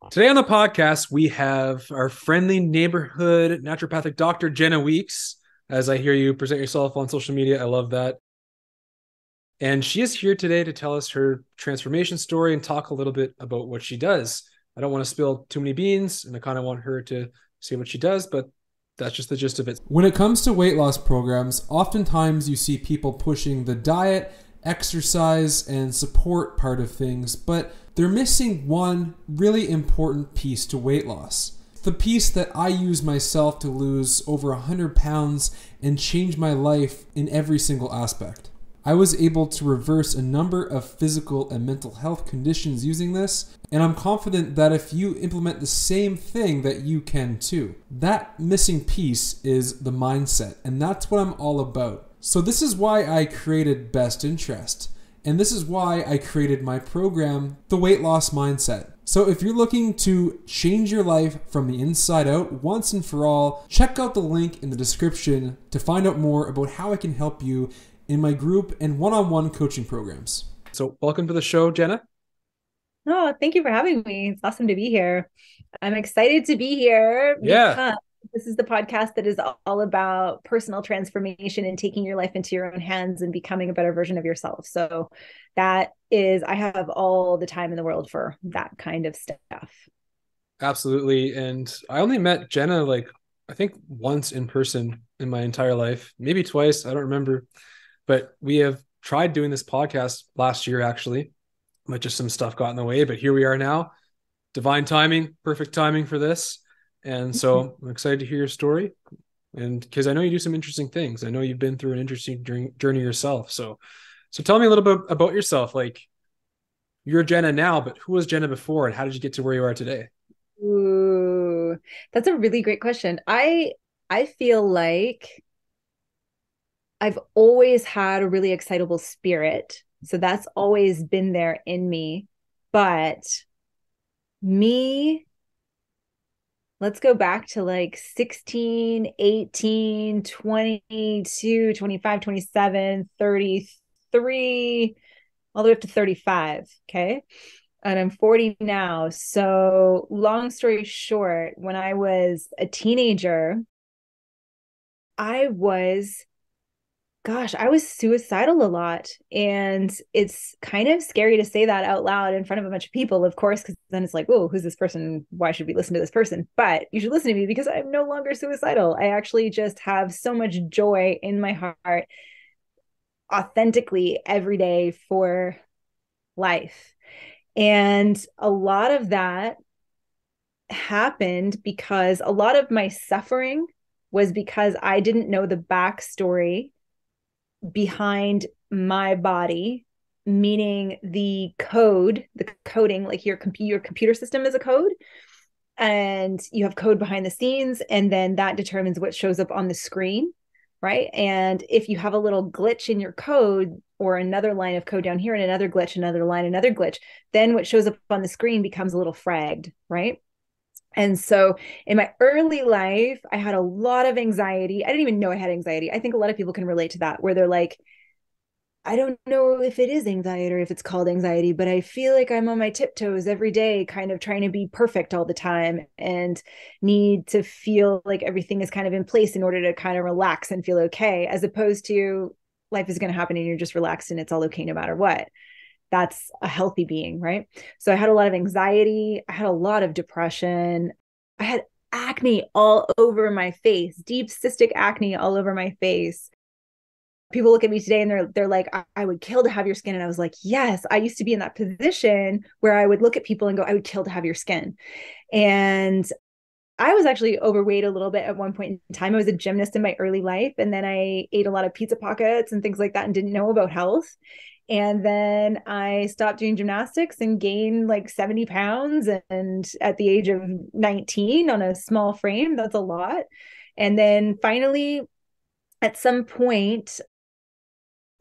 Today on the podcast, we have our friendly neighborhood naturopathic doctor, Jenna Weeks. As I hear you present yourself on social media, I love that. And she is here today to tell us her transformation story and talk a little bit about what she does. I don't want to spill too many beans, and I kind of want her to say what she does, but that's just the gist of it. When it comes to weight loss programs, oftentimes you see people pushing the diet, exercise, and support part of things, but they're missing one really important piece to weight loss. The piece that I use myself to lose over 100 pounds and change my life in every single aspect. I was able to reverse a number of physical and mental health conditions using this, and I'm confident that if you implement the same thing that you can too. That missing piece is the mindset, and that's what I'm all about. So this is why I created Best Interest, and this is why I created my program, The Weight Loss Mindset. So if you're looking to change your life from the inside out once and for all, check out the link in the description to find out more about how I can help you in my group and one-on-one coaching programs. So welcome to the show, Jenna. Oh, thank you for having me. It's awesome to be here. I'm excited to be here Yeah, because this is the podcast that is all about personal transformation and taking your life into your own hands and becoming a better version of yourself. So that is, I have all the time in the world for that kind of stuff. absolutely. And I only met Jenna I think once in person in my entire life, maybe twice. I don't remember. But we have tried doing this podcast last year, actually, but just some stuff got in the way. But here we are now. Divine timing, perfect timing for this. And so I'm excited to hear your story. And because I know you do some interesting things. I know you've been through an interesting journey yourself. So tell me a little bit about yourself. Like, you're Jenna now, but who was Jenna before, and how did you get to where you are today? Ooh, that's a really great question. I feel like I've always had a really excitable spirit. So that's always been there in me. But me, let's go back to like 16, 18, 22, 25, 27, 33, all the way up to 35. Okay. And I'm 40 now. So long story short, when I was a teenager, I was I was suicidal a lot. And it's kind of scary to say that out loud in front of a bunch of people, of course, because then it's like, oh, who's this person? Why should we listen to this person? But you should listen to me because I'm no longer suicidal. I actually just have so much joy in my heart, authentically every day for life. And a lot of that happened because a lot of my suffering was because I didn't know the backstory behind my body, meaning the coding, like your computer system is a code, and you have code behind the scenes, and then that determines what shows up on the screen, right? And if you have a little glitch in your code or another line of code down here and another glitch, another line, another glitch, then what shows up on the screen becomes a little fragged, right? And so in my early life, I had a lot of anxiety. I didn't even know I had anxiety. I think a lot of people can relate to that, where they're like, I don't know if it is anxiety or if it's called anxiety, but I feel like I'm on my tiptoes every day, kind of trying to be perfect all the time and need to feel like everything is kind of in place in order to kind of relax and feel okay, as opposed to life is going to happen and you're just relaxed and it's all okay no matter what. That's a healthy being, right? So I had a lot of anxiety. I had a lot of depression. I had acne all over my face, deep cystic acne all over my face. People look at me today and they're like, I would kill to have your skin. And I was like, yes, I used to be in that position where I would look at people and go, I would kill to have your skin. And I was actually overweight a little bit at one point in time. I was a gymnast in my early life. And then I ate a lot of pizza pockets and things like that and didn't know about health. And then I stopped doing gymnastics and gained like 70 pounds. And at the age of 19 on a small frame, that's a lot. And then finally, at some point,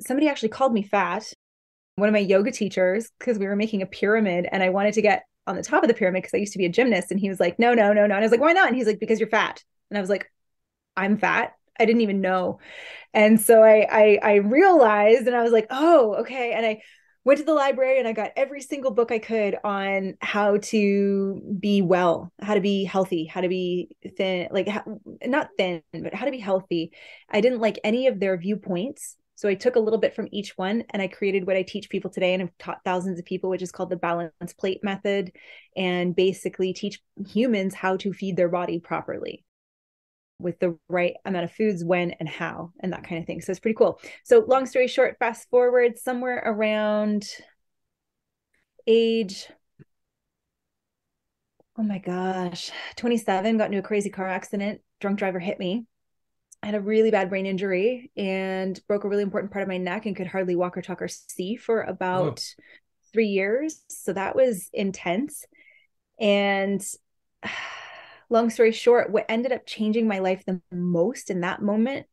somebody actually called me fat. One of my yoga teachers, because we were making a pyramid and I wanted to get on the top of the pyramid because I used to be a gymnast. And he was like, no, no, no, no. And I was like, why not? And he's like, because you're fat. And I was like, I'm fat. I didn't even know. And so I realized, and I was like, oh, okay. And I went to the library and I got every single book I could on how to be well, how to be healthy, how to be thin, like not thin, but how to be healthy. I didn't like any of their viewpoints. So I took a little bit from each one and I created what I teach people today and I've taught thousands of people, which is called the balance plate method, and basically teach humans how to feed their body properly with the right amount of foods, when and how, and that kind of thing. So it's pretty cool. So long story short, fast forward somewhere around age, oh my gosh, 27, got into a crazy car accident. Drunk driver hit me. I had a really bad brain injury and broke a really important part of my neck and could hardly walk or talk or see for about 3 years. So that was intense. And long story short, what ended up changing my life the most in that moment,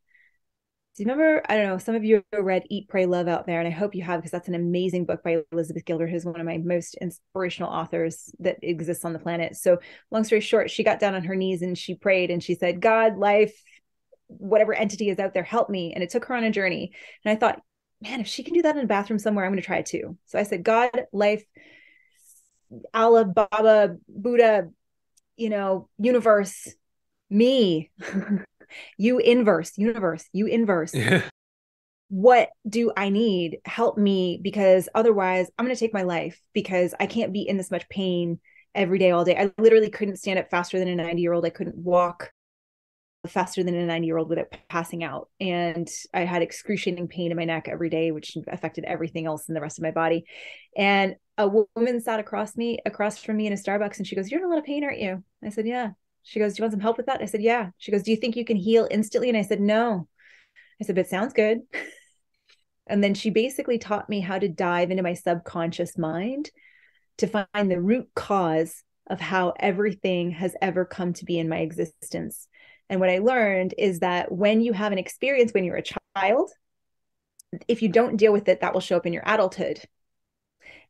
do you remember, I don't know, some of you have read Eat, Pray, Love out there, and I hope you have, because that's an amazing book by Elizabeth Gilbert, who's one of my most inspirational authors that exists on the planet. So long story short, she got down on her knees and she prayed and she said, God, life, whatever entity is out there, help me. And it took her on a journey. And I thought, man, if she can do that in a bathroom somewhere, I'm going to try it too. So I said, God, life, Allah, Baba, Buddha, universe, me, you universe, you inverse. Yeah. What do I need? Help me, because otherwise I'm going to take my life, because I can't be in this much pain every day, all day. I literally couldn't stand up faster than a 90-year-old. I couldn't walk faster than a 90-year-old without passing out. And I had excruciating pain in my neck every day, which affected everything else in the rest of my body. And a woman sat across from me in a Starbucks, and she goes, "You're in a lot of pain, aren't you?" I said, "Yeah." She goes, "Do you want some help with that?" I said, "Yeah." She goes, "Do you think you can heal instantly?" And I said, "No." I said, "But it sounds good." And then she basically taught me how to dive into my subconscious mind to find the root cause of how everything has ever come to be in my existence. And what I learned is that when you have an experience when you're a child, if you don't deal with it, that will show up in your adulthood.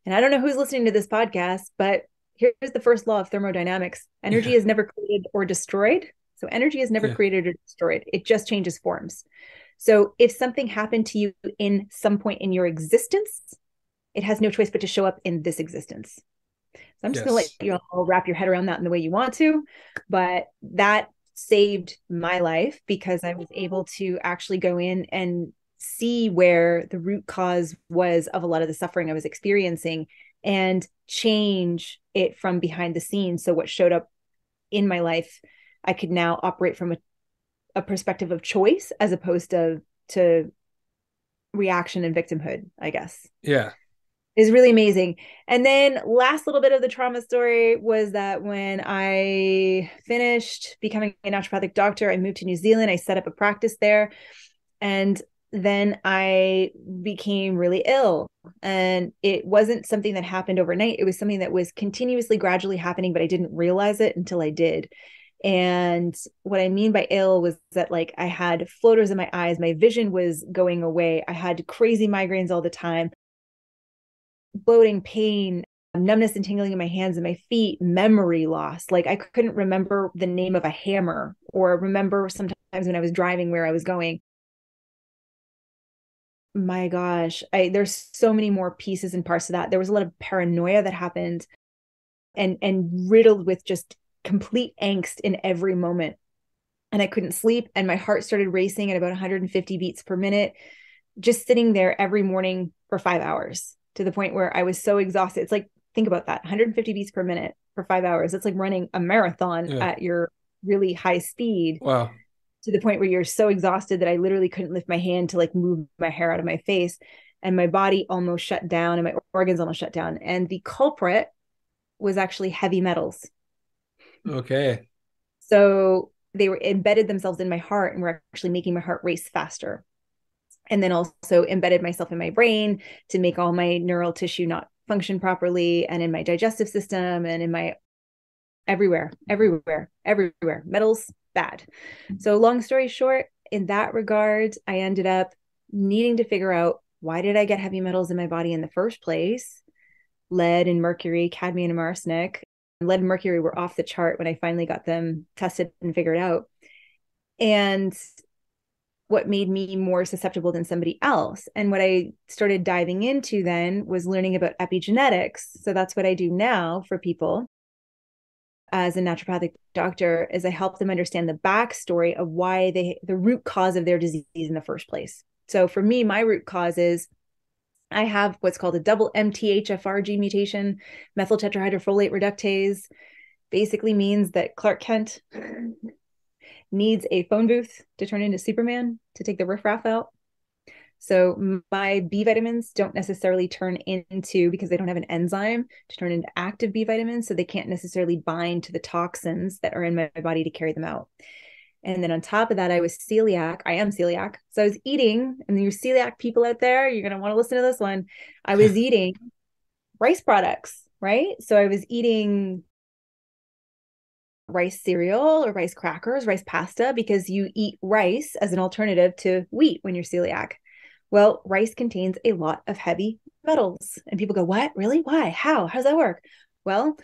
And I don't know who's listening to this podcast, but here's the first law of thermodynamics. Energy is never created or destroyed. So energy is never created or destroyed. It just changes forms. So if something happened to you in some point in your existence, it has no choice but to show up in this existence. So I'm just going to let you all wrap your head around that in the way you want to. But that saved my life, because I was able to actually go in and see where the root cause was of a lot of the suffering I was experiencing and change it from behind the scenes. So what showed up in my life, I could now operate from a perspective of choice as opposed to reaction and victimhood, I guess. Yeah. Is really amazing. And then last little bit of the trauma story was that when I finished becoming a naturopathic doctor, I moved to New Zealand. I set up a practice there. And then I became really ill. And it wasn't something that happened overnight. It was something that was continuously, gradually happening, but I didn't realize it until I did. And what I mean by ill was that, like, I had floaters in my eyes. My vision was going away. I had crazy migraines all the time, bloating, pain, numbness and tingling in my hands and my feet, memory loss. Like, I couldn't remember the name of a hammer or remember sometimes when I was driving where I was going. My gosh, there's so many more pieces and parts of that. There was a lot of paranoia that happened and riddled with just complete angst in every moment. And I couldn't sleep, and my heart started racing at about 150 beats per minute, just sitting there every morning for 5 hours, to the point where I was so exhausted. It's like, think about that, 150 beats per minute for 5 hours. It's like running a marathon at your really high speed. Wow. To the point where you're so exhausted that I literally couldn't lift my hand to, like, move my hair out of my face, and my body almost shut down and my organs almost shut down. And the culprit was actually heavy metals. Okay. So they were embedded themselves in my heart and were actually making my heart race faster. And then also embedded myself in my brain to make all my neural tissue not function properly, and in my digestive system and in my everywhere. Metals, bad. So long story short, in that regard, I ended up needing to figure out, why did I get heavy metals in my body in the first place? Lead and mercury, cadmium and arsenic. Lead and mercury were off the chart when I finally got them tested and figured out. And what made me more susceptible than somebody else. And what I started diving into then was learning about epigenetics. So that's what I do now for people as a naturopathic doctor, is I help them understand the backstory of why the root cause of their disease in the first place. So for me, my root cause is I have what's called a double MTHFR gene mutation, methyl tetrahydrofolate reductase. Basically means that Clark Kent needs a phone booth to turn into Superman to take the riffraff out. So my B vitamins don't necessarily turn into, because they don't have an enzyme to turn into active B vitamins, so they can't necessarily bind to the toxins that are in my body to carry them out. And then on top of that, I was celiac. I am celiac. So I was eating, and you celiac people out there, you're going to want to listen to this one. I was eating rice products, right? So I was eating rice cereal or rice crackers, rice pasta, because you eat rice as an alternative to wheat when you're celiac. Well, rice contains a lot of heavy metals. And people go, what? Really? Why? How? How does that work? Well,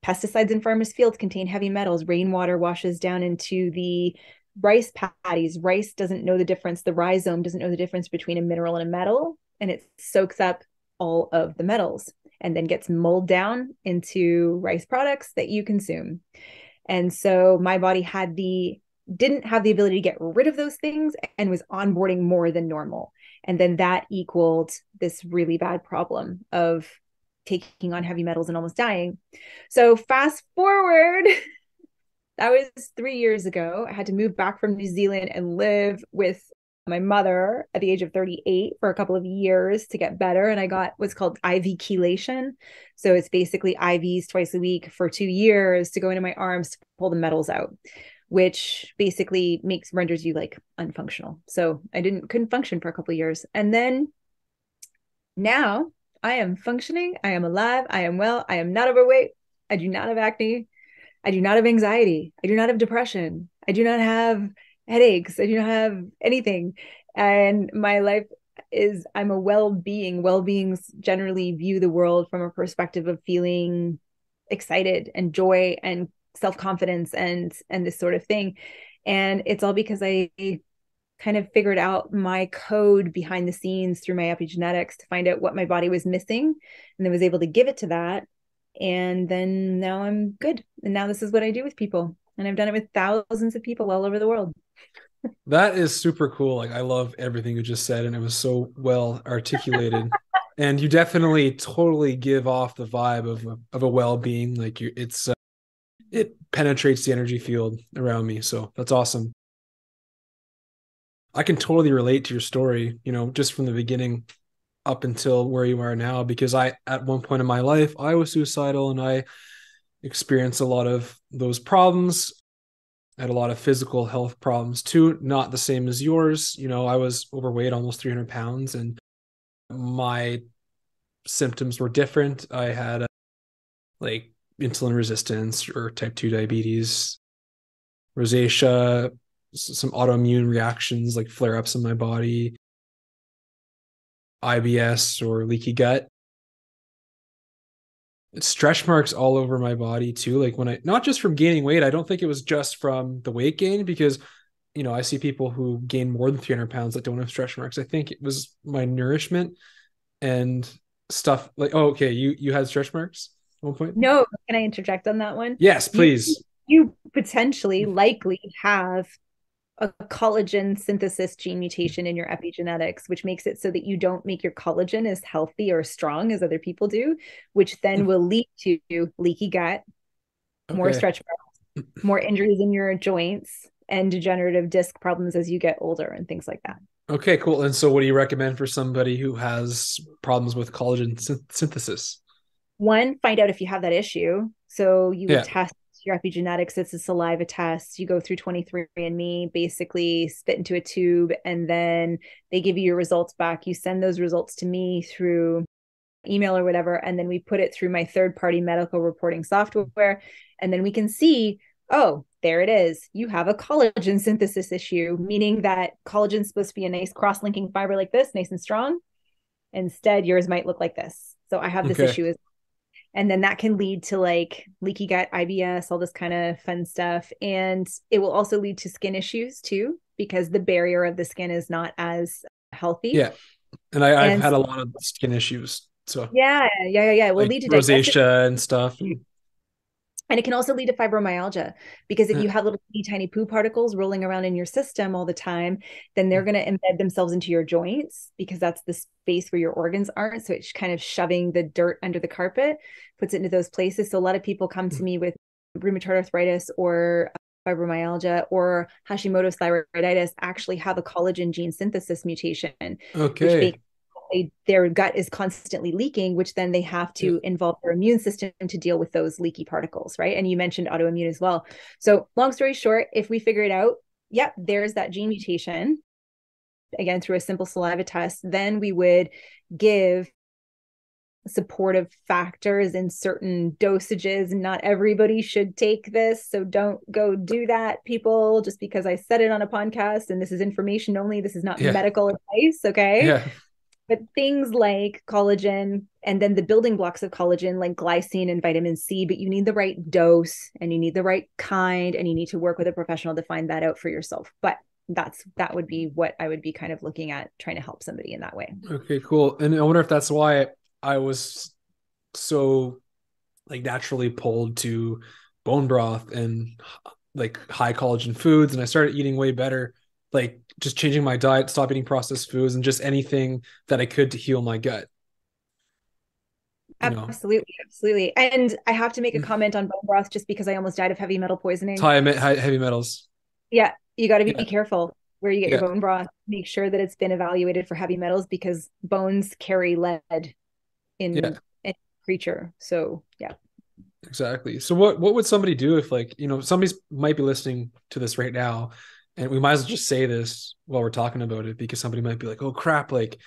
pesticides in farmers' fields contain heavy metals. Rainwater washes down into the rice paddies. Rice doesn't know the difference. The rhizome doesn't know the difference between a mineral and a metal, and it soaks up all of the metals and then gets mulled down into rice products that you consume. And so my body didn't have the ability to get rid of those things and was onboarding more than normal. And then that equaled this really bad problem of taking on heavy metals and almost dying. So fast forward, that was 3 years ago. I had to move back from New Zealand and live with my mother at the age of 38 for a couple of years to get better. And I got what's called IV chelation. So it's basically IVs twice a week for 2 years to go into my arms to pull the metals out, which basically renders you like unfunctional. So I couldn't function for a couple of years. And then now I am functioning. I am alive. I am well. I am not overweight. I do not have acne. I do not have anxiety. I do not have depression. I do not have headaches. I do not have anything. And my life I'm a well-being. Well-beings generally view the world from a perspective of feeling excited and joy and self-confidence and this sort of thing. And it's all because I kind of figured out my code behind the scenes through my epigenetics to find out what my body was missing, and then was able to give it to that. And then now I'm good. And now this is what I do with people. And I've done it with thousands of people all over the world. That is super cool. Like, I love everything you just said, and it was so well articulated. And you definitely totally give off the vibe of a well-being. Like, it penetrates the energy field around me. So that's awesome. I can totally relate to your story, just from the beginning up until where you are now, because at one point in my life, I was suicidal and I experienced a lot of those problems. I had a lot of physical health problems too, not the same as yours. I was overweight, almost 300 pounds, and my symptoms were different. I had like insulin resistance or type 2 diabetes, rosacea, some autoimmune reactions like flare-ups in my body, IBS or leaky gut, stretch marks all over my body too. Like not just from gaining weight, I don't think it was just from the weight gain, because I see people who gain more than 300 pounds that don't have stretch marks. I think it was my nourishment and stuff like, oh, okay, you had stretch marks at one point? No, can I interject on that one? Yes, please. You potentially likely have a collagen synthesis gene mutation in your epigenetics, which makes it so that you don't make your collagen as healthy or strong as other people do, which then will lead to leaky gut, more stretch marks, more injuries in your joints, and degenerative disc problems as you get older and things like that. Okay, cool. And so what do you recommend for somebody who has problems with collagen synthesis? One, find out if you have that issue. So you would test your epigenetics. It's a saliva test. You go through 23andMe, basically spit into a tube, and then they give you your results back. You send those results to me through email or whatever, and then we put it through my third-party medical reporting software, and then we can see, oh, there it is. You have a collagen synthesis issue, meaning that collagen is supposed to be a nice cross-linking fiber like this, nice and strong. Instead, yours might look like this. So I have this issue as and then that can lead to like leaky gut, IBS, all this kind of fun stuff. And it will also lead to skin issues too. because the barrier of the skin is not as healthy. Yeah. And I've And had a lot of skin issues. So yeah. It will like lead to digestive, rosacea and stuff. and it can also lead to fibromyalgia, because if Yeah. you have little tiny poo particles rolling around in your system all the time, then they're going to embed themselves into your joints, because that's the space where your organs aren't. So it's kind of shoving the dirt under the carpet, puts it into those places. So a lot of people come to me with rheumatoid arthritis or fibromyalgia or Hashimoto's thyroiditis actually have a collagen gene synthesis mutation, which Okay. makes their gut is constantly leaking, which then they have Yeah. to involve their immune system to deal with those leaky particles, right? And you mentioned autoimmune as well. So long story short, if we figure it out, yep, there's that gene mutation, again, through a simple saliva test, then we would give supportive factors in certain dosages. Not everybody should take this, so don't go do that, people, just because I said it on a podcast, and this is information only. This is not Yeah. medical advice, okay? Yeah. But things like collagen, and then the building blocks of collagen, like glycine and vitamin C, but you need the right dose and you need the right kind, and you need to work with a professional to find that out for yourself. But that would be what I would be kind of looking at, trying to help somebody in that way. Okay, cool. And I wonder if that's why I was so like naturally pulled to bone broth and like high collagen foods, and I started eating way better, like just changing my diet, stop eating processed foods, and just anything that I could to heal my gut, you know. Absolutely. And I have to make a comment on bone broth, just because I almost died of heavy metal It's poisoning. heavy metals. Yeah, you got to be Yeah. careful where you get your Yeah. bone broth. Make sure that it's been evaluated for heavy metals, because bones carry lead Yeah. in creature. So yeah. Exactly. So what would somebody do if, like, somebody might be listening to this right now, and we might as well just say this while we're talking about it, because somebody might be like, oh crap, like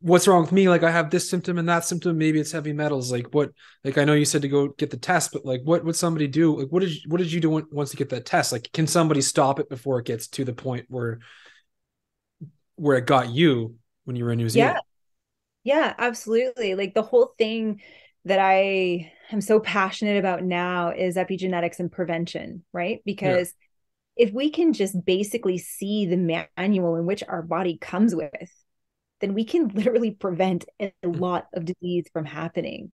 what's wrong with me? Like I have this symptom and that symptom, maybe it's heavy metals. Like what, like I know you said to go get the test, but like what would somebody do? Like what did you do once you get that test? Like can somebody stop it before it gets to the point where it got you when you were in New Yeah. Zealand? Yeah, absolutely. Like the whole thing that I am so passionate about now is epigenetics and prevention, right? Yeah. Because if we can just basically see the manual in which our body comes with, then we can literally prevent a lot of disease from happening.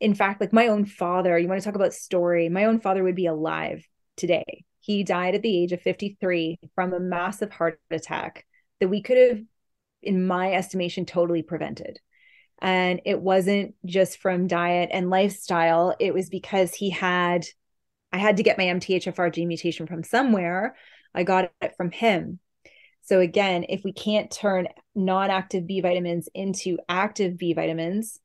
In fact, like my own father, you want to talk about story, my own father would be alive today. He died at the age of 53 from a massive heart attack that we could have, in my estimation, totally prevented. And it wasn't just from diet and lifestyle. It was because I had to get my MTHFR gene mutation from somewhere. I got it from him. So again, if we can't turn non-active B vitamins into active B vitamins,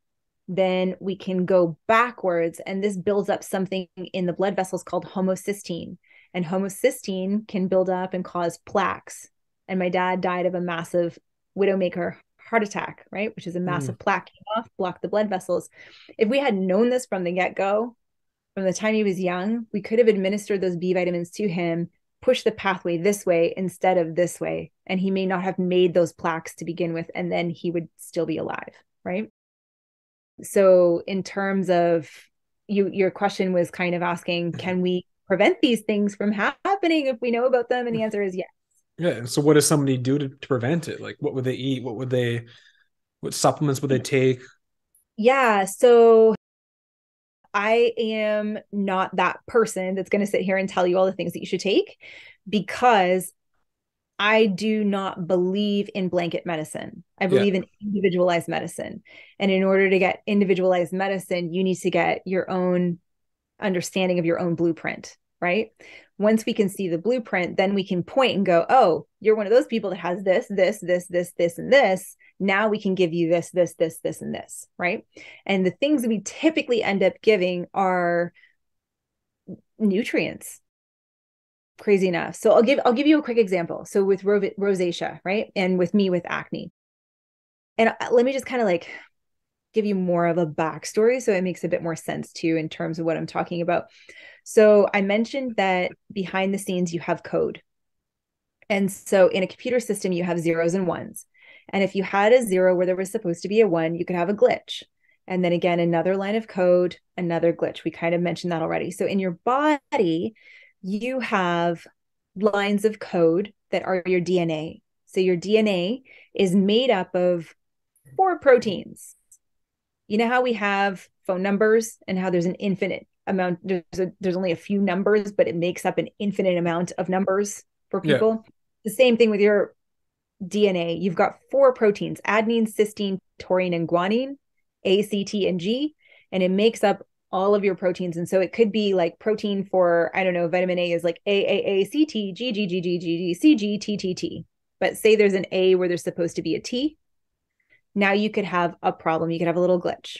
then we can go backwards. And this builds up something in the blood vessels called homocysteine. And homocysteine can build up and cause plaques. And my dad died of a massive widowmaker heart attack, right? Which is a massive plaque came off, blocked the blood vessels. If we had known this from the get-go, from the time he was young, we could have administered those B vitamins to him, push the pathway this way instead of this way. And he may not have made those plaques to begin with, and then he would still be alive, right? So in terms of your question was kind of asking, can we prevent these things from happening if we know about them? And the answer is yes. Yeah. So what does somebody do to prevent it? Like what would they eat? What supplements would they take? Yeah. So I am not that person that's going to sit here and tell you all the things that you should take, because I do not believe in blanket medicine. I Yeah. believe in individualized medicine. And in order to get individualized medicine, you need to get your own understanding of your own blueprint, right? Once we can see the blueprint, then we can point and go, oh, you're one of those people that has this, and this. Now we can give you this, and this, right? And the things that we typically end up giving are nutrients. Crazy enough. So I'll give you a quick example. So with rosacea, right? And with me with acne. And let me just kind of like give you more of a backstory so it makes a bit more sense too in terms of what I'm talking about. So I mentioned that behind the scenes you have code. And so in a computer system, you have zeros and ones. And if you had a zero where there was supposed to be a one, you could have a glitch. And then again, another line of code, another glitch. We kind of mentioned that already. So in your body, you have lines of code that are your DNA. So your DNA is made up of 4 proteins. You know how we have phone numbers and how there's an infinite amount, there's only a few numbers, but it makes up an infinite amount of numbers for Yeah. people. The same thing with your DNA. You've got 4 proteins: adenine, cysteine, taurine, and guanine, A, C, T, and G, and it makes up all of your proteins. And so it could be like protein for, I don't know, vitamin A is like A, C, T, G, G, G, G, G, G, C, G, T, T, T. But say there's an A where there's supposed to be a T. Now you could have a problem. You could have a little glitch.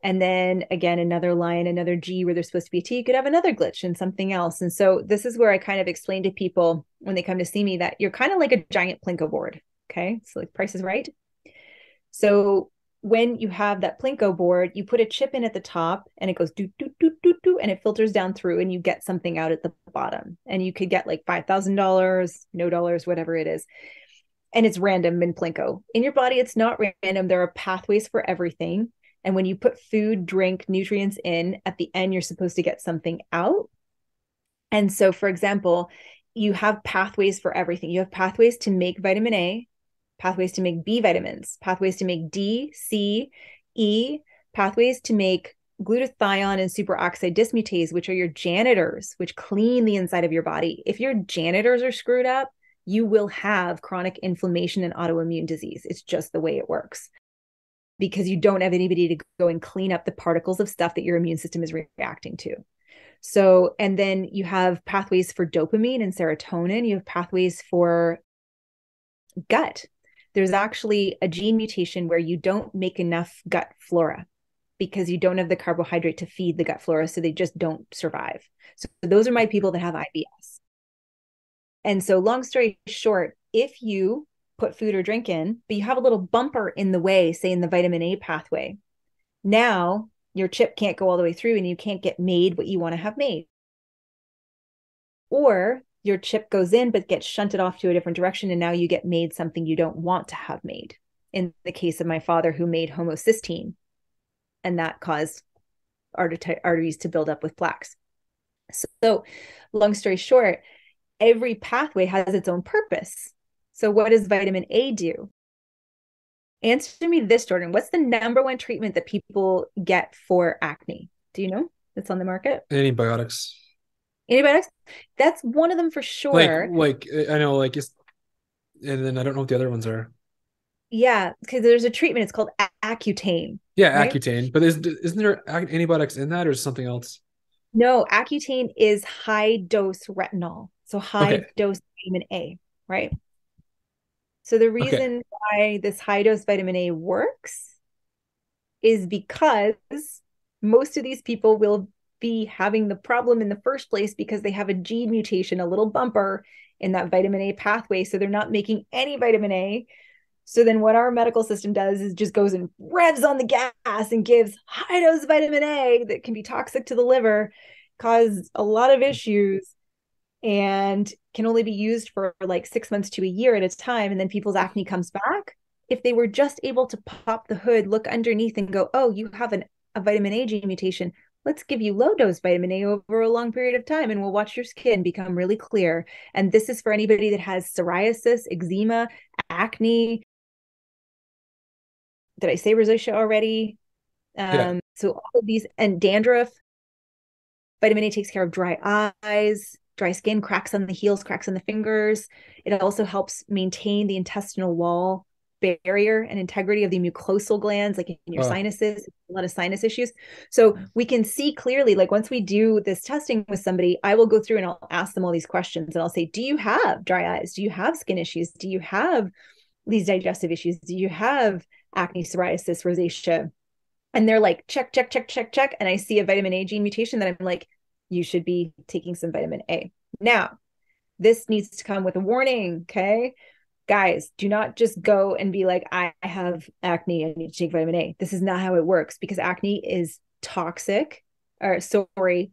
And then again, another line, another G where there's supposed to be a T, you could have another glitch and something else. And so this is where I kind of explain to people when they come to see me that you're kind of like a giant Plinko board. Okay. So like Price is Right. So when you have that Plinko board, you put a chip in at the top and it goes do, do, do, do, do, and it filters down through and you get something out at the bottom. And you could get like $5,000, no dollars, whatever it is. And it's random in Plinko. In your body, it's not random. There are pathways for everything. And when you put food, drink, nutrients in, at the end, you're supposed to get something out. And so, for example, you have pathways for everything. You have pathways to make vitamin A, pathways to make B vitamins, pathways to make D, C, E, pathways to make glutathione and superoxide dismutase, which are your janitors, which clean the inside of your body. If your janitors are screwed up, you will have chronic inflammation and autoimmune disease. It's just the way it works, because you don't have anybody to go and clean up the particles of stuff that your immune system is reacting to. So, and then you have pathways for dopamine and serotonin. You have pathways for gut. There's actually a gene mutation where you don't make enough gut flora because you don't have the carbohydrate to feed the gut flora. So they just don't survive. So those are my people that have IBS. And so long story short, if you put food or drink in, but you have a little bumper in the way, say in the vitamin A pathway, now your chip can't go all the way through and you can't get made what you want to have made. Or your chip goes in, but gets shunted off to a different direction. And now you get made something you don't want to have made. In the case of my father, who made homocysteine, and that caused arteries to build up with plaques. So long story short, every pathway has its own purpose. So what does vitamin A do? Answer me this, Jordan. What's the number 1 treatment that people get for acne? Do you know that's on the market? Antibiotics. Antibiotics? That's one of them for sure. Like I know, like it's, and then I don't know what the other ones are. Yeah, because there's a treatment. It's called Accutane. Yeah, right? Accutane. But isn't there antibiotics in that, or something else? No, Accutane is high dose retinol. So high Okay. dose vitamin A, right? So the Okay. reason why this high dose vitamin A works is because most of these people will be having the problem in the first place because they have a gene mutation, a little bumper in that vitamin A pathway. So they're not making any vitamin A. So then what our medical system does is just goes and revs on the gas and gives high dose vitamin A that can be toxic to the liver, cause a lot of issues, and can only be used for like 6 months to a year at a time. And then people's acne comes back. If they were just able to pop the hood, look underneath and go, oh, you have a vitamin A gene mutation. Let's give you low dose vitamin A over a long period of time and we'll watch your skin become really clear. And this is for anybody that has psoriasis, eczema, acne. Did I say rosacea already? Yeah. So all of these, and dandruff. Vitamin A takes care of dry eyes, dry skin, cracks on the heels, cracks on the fingers. It also helps maintain the intestinal wall barrier and integrity of the mucosal glands, like in your sinuses, a lot of sinus issues. So we can see clearly, like once we do this testing with somebody, I will go through and I'll ask them all these questions and I'll say, do you have dry eyes? Do you have skin issues? Do you have these digestive issues? Do you have acne, psoriasis, rosacea? And they're like, check, check, check, check, check. And I see a vitamin A gene mutation that I'm like, you should be taking some vitamin A. Now, this needs to come with a warning, okay? Guys, do not just go and be like, I have acne, I need to take vitamin A. This is not how it works because acne is toxic. Or sorry,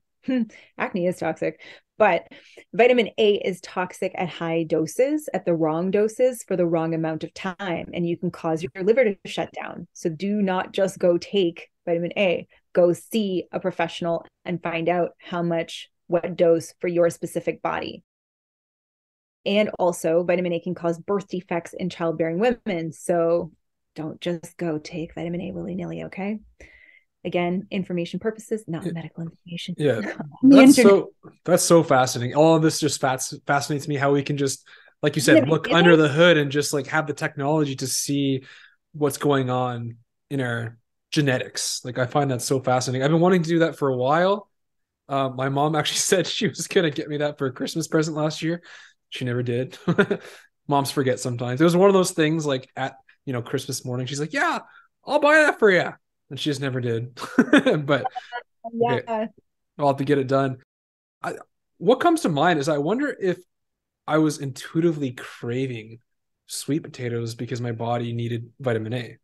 acne is toxic, but vitamin A is toxic at high doses, at the wrong doses for the wrong amount of time. And you can cause your liver to shut down. So do not just go take vitamin A. Go see a professional and find out how much, what dose for your specific body. And also, vitamin A can cause birth defects in childbearing women. So don't just go take vitamin A willy-nilly, okay? Again, information purposes, not medical information. Yeah, The internet. that's so fascinating. All of this just fascinates me, how we can just, like you Isn't said, it look under amazing? the hood and just like have the technology to see what's going on in our genetics. Like I find that so fascinating. I've been wanting to do that for a while. My mom actually said she was gonna get me that for a Christmas present last year. She never did. Moms forget sometimes. It was one of those things like at Christmas morning. She's like, "Yeah, I'll buy that for you," and she just never did. But okay, Yeah. I'll have to get it done. I, what comes to mind is I wonder if I was intuitively craving sweet potatoes because my body needed vitamin A.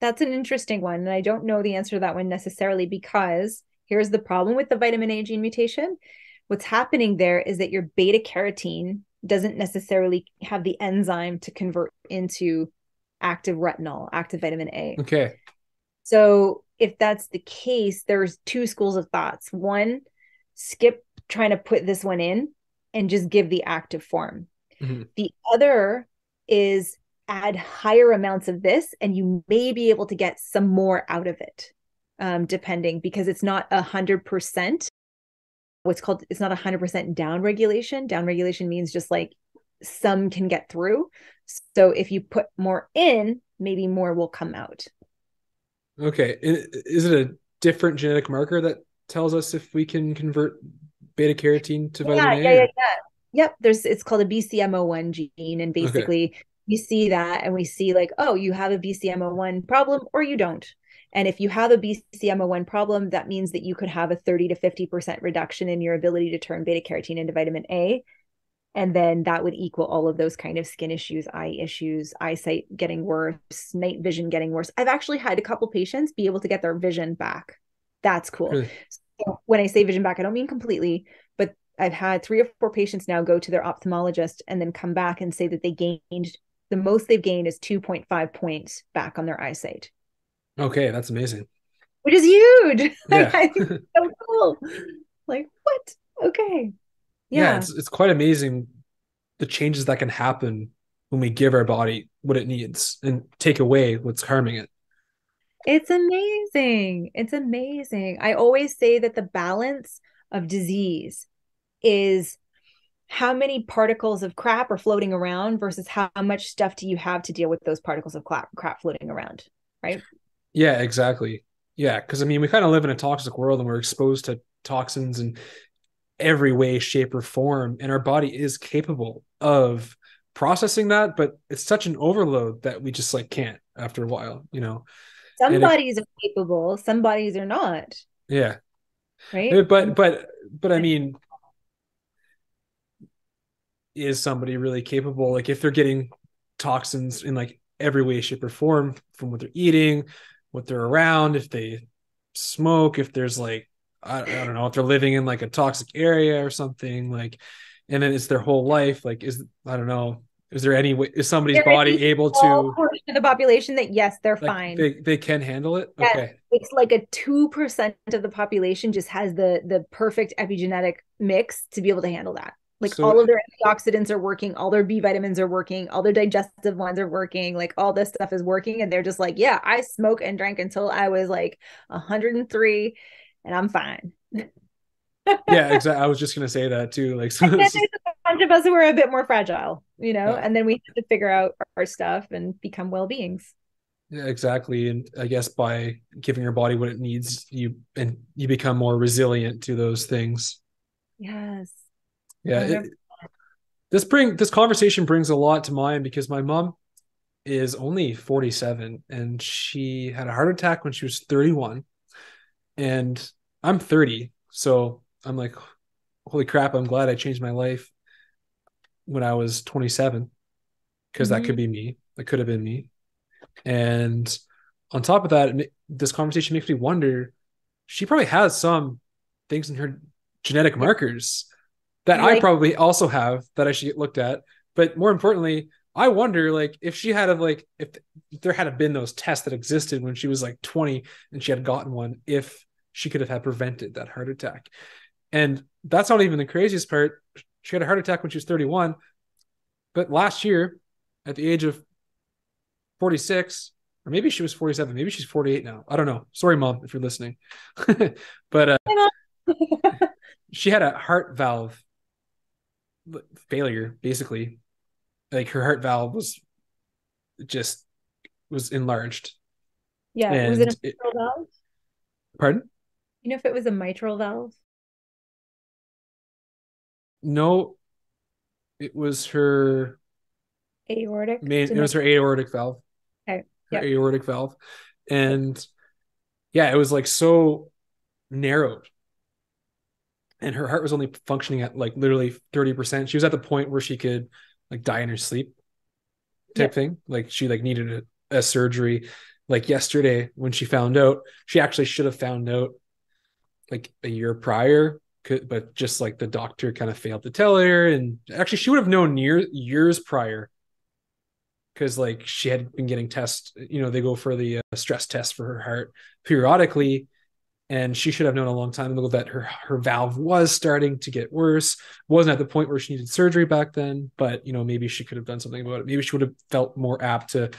That's an interesting one. And I don't know the answer to that one necessarily, because here's the problem with the vitamin A gene mutation. What's happening there is that your beta carotene doesn't necessarily have the enzyme to convert into active retinol, active vitamin A. Okay. So if that's the case, there's two schools of thoughts. One, skip trying to put this one in and just give the active form. Mm-hmm. The other is add higher amounts of this and you may be able to get some more out of it, depending, because it's not 100%. It's not 100% down regulation. Down regulation means just like some can get through. So if you put more in, maybe more will come out. Okay. Is it a different genetic marker that tells us if we can convert beta carotene to vitamin A? Yeah. Yep. It's called a BCMO1 gene. And Okay. basically we see that and we see like, oh, you have a BCMO1 problem or you don't. And if you have a BCMO1 problem, that means that you could have a 30 to 50% reduction in your ability to turn beta carotene into vitamin A. And then that would equal all of those kind of skin issues, eye issues, eyesight getting worse, night vision getting worse. I've actually had a couple patients be able to get their vision back. That's cool. Really? So when I say vision back, I don't mean completely, but I've had 3 or 4 patients now go to their ophthalmologist and then come back and say that the most they've gained is 2.5 points back on their eyesight, Okay, that's amazing. which is huge. Like, Yeah. I think it's so cool. Like, what? Okay. Yeah, Yeah. it's quite amazing the changes that can happen when we give our body what it needs and take away what's harming it. It's amazing. It's amazing. I always say that the balance of disease is how many particles of crap are floating around versus how much stuff do you have to deal with those particles of crap floating around, right? Yeah, exactly. Yeah, because I mean, we kind of live in a toxic world and we're exposed to toxins in every way, shape, or form, and our body is capable of processing that, but it's such an overload that we just like can't after a while. Some And it, bodies are capable, some bodies are not, yeah, right? but I mean, is somebody really capable? Like if they're getting toxins in like every way, shape, or form from what they're eating, what they're around, if they smoke, if there's like, I don't know, if they're living in like a toxic area or something, like, and then it's their whole life. Like, I don't know, is there any way, is somebody's There is body a able small to, portion of the population that, yes, they're like, fine. they can handle it? Yes, Okay. it's like a 2% of the population just has the perfect epigenetic mix to be able to handle that. Like So, all of their antioxidants are working, all their B vitamins are working, all their digestive ones are working, like all this stuff is working. And they're just like, yeah, I smoke and drank until I was like 103 and I'm fine. yeah, exactly. I was just going to say that too. Like, And then there's a bunch of us who are a bit more fragile, yeah. and then we have to figure out our stuff and become well beings. Yeah, exactly. And I guess by giving your body what it needs, you become more resilient to those things. Yes. Yeah. 100. This conversation brings a lot to mind because my mom is only 47 and she had a heart attack when she was 31 and I'm 30. So I'm like, holy crap, I'm glad I changed my life when I was 27 because that could Mhm. be me. That could have been me. And on top of that, this conversation makes me wonder, she probably has some things in her genetic Yeah. markers that I Like, probably also have that I should get looked at. But more importantly, I wonder like if she had if there had been those tests that existed when she was like 20 and she had gotten one, if she could have had prevented that heart attack. And that's not even the craziest part. She had a heart attack when she was 31, but last year at the age of 46, or maybe she was 47, maybe she's 48 now. I don't know. Sorry, mom, if you're listening. But she had a heart valve failure, basically. Like her heart valve was enlarged. Yeah. Was it And a mitral valve? pardon? You know if it was a mitral valve? No, it was her Aortic? it was her aortic valve. Okay. Her Yep. aortic valve. And yeah, it was like so narrowed. And her heart was only functioning at like literally 30%. She was at the point where she could like die in her sleep type Yep. thing. Like she like needed a surgery. Like yesterday when she found out, she actually should have found out like a year prior, but just like the doctor kind of failed to tell her. And actually she would have known years prior, because like she had been getting tests, they go for the stress test for her heart periodically, and she should have known a long time ago that her valve was starting to get worse. Wasn't at the point where she needed surgery back then, but maybe she could have done something about it. Maybe she would have felt more apt to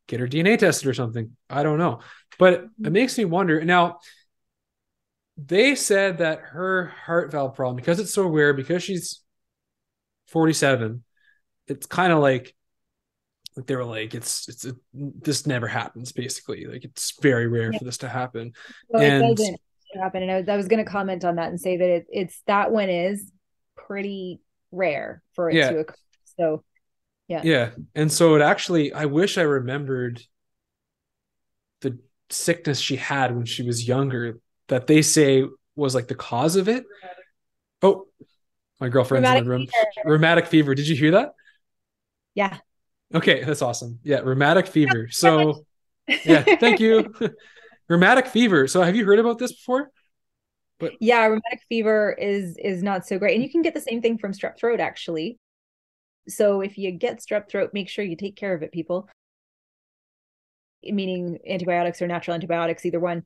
get her DNA tested or something. I don't know, but it makes me wonder. Now, they said that her heart valve problem, because it's so rare, because she's 47, it's kind of like they were like, this never happens, basically. Like it's very rare Yeah. for this to happen. Well, it And doesn't happen. And I was going to comment on that and say that it's that one is pretty rare for it yeah, to occur. So, yeah. yeah. And so it actually, I wish I remembered the sickness she had when she was younger, that they say was like the cause of it. Oh, my girlfriend's in the Rheumatic room. fever. Rheumatic fever. Did you hear that? Yeah. Okay, that's awesome. Yeah, rheumatic fever. So, yeah, thank you. Rheumatic fever. So, have you heard about this before? But Yeah, rheumatic fever is not so great. And you can get the same thing from strep throat, actually. So if you get strep throat, make sure you take care of it, people. Meaning antibiotics or natural antibiotics, either one.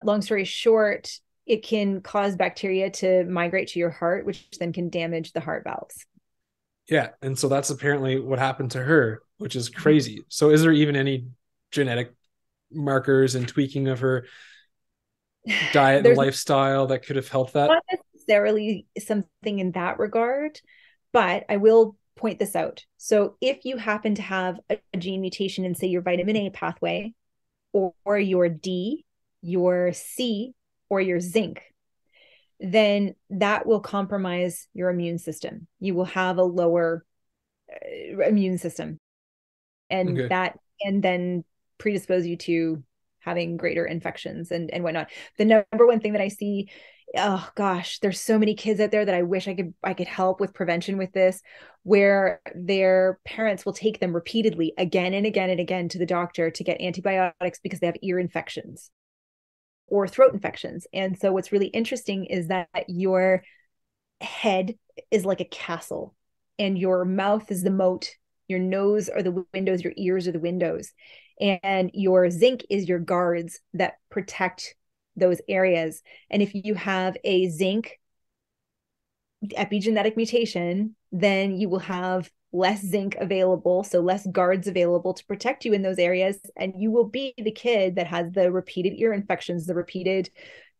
Long story short, it can cause bacteria to migrate to your heart, which then can damage the heart valves. yeah, and so that's apparently what happened to her, which is crazy. So, is there even any genetic markers and tweaking of her diet and There's lifestyle that could have helped that? not necessarily something in that regard, but I will point this out. So if you happen to have a gene mutation in, say, your vitamin A pathway, or your D, your C, or your zinc, then that will compromise your immune system. You will have a lower immune system, and Okay. that can then predispose you to having greater infections and whatnot. The number one thing that I see, oh gosh, there's so many kids out there that I wish I could help with prevention with this, where their parents will take them repeatedly again and again and again to the doctor to get antibiotics because they have ear infections or throat infections. And so what's really interesting is that your head is like a castle and your mouth is the moat, your nose are the windows, your ears are the windows, and your zinc is your guards that protect those areas. And if you have a zinc epigenetic mutation, then you will have less zinc available, so less guards available to protect you in those areas, and you will be the kid that has the repeated ear infections, the repeated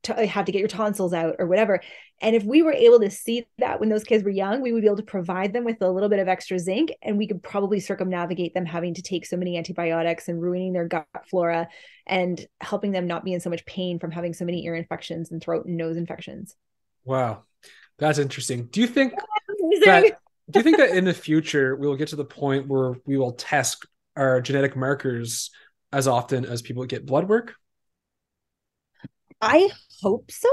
have to get your tonsils out or whatever. And if we were able to see that when those kids were young, we would be able to provide them with a little bit of extra zinc, and we could probably circumnavigate them having to take so many antibiotics and ruining their gut flora, and helping them not be in so much pain from having so many ear infections and throat and nose infections. Wow, that's interesting. Do you think that in the future we will get to the point where we will test our genetic markers as often as people get blood work? I hope so.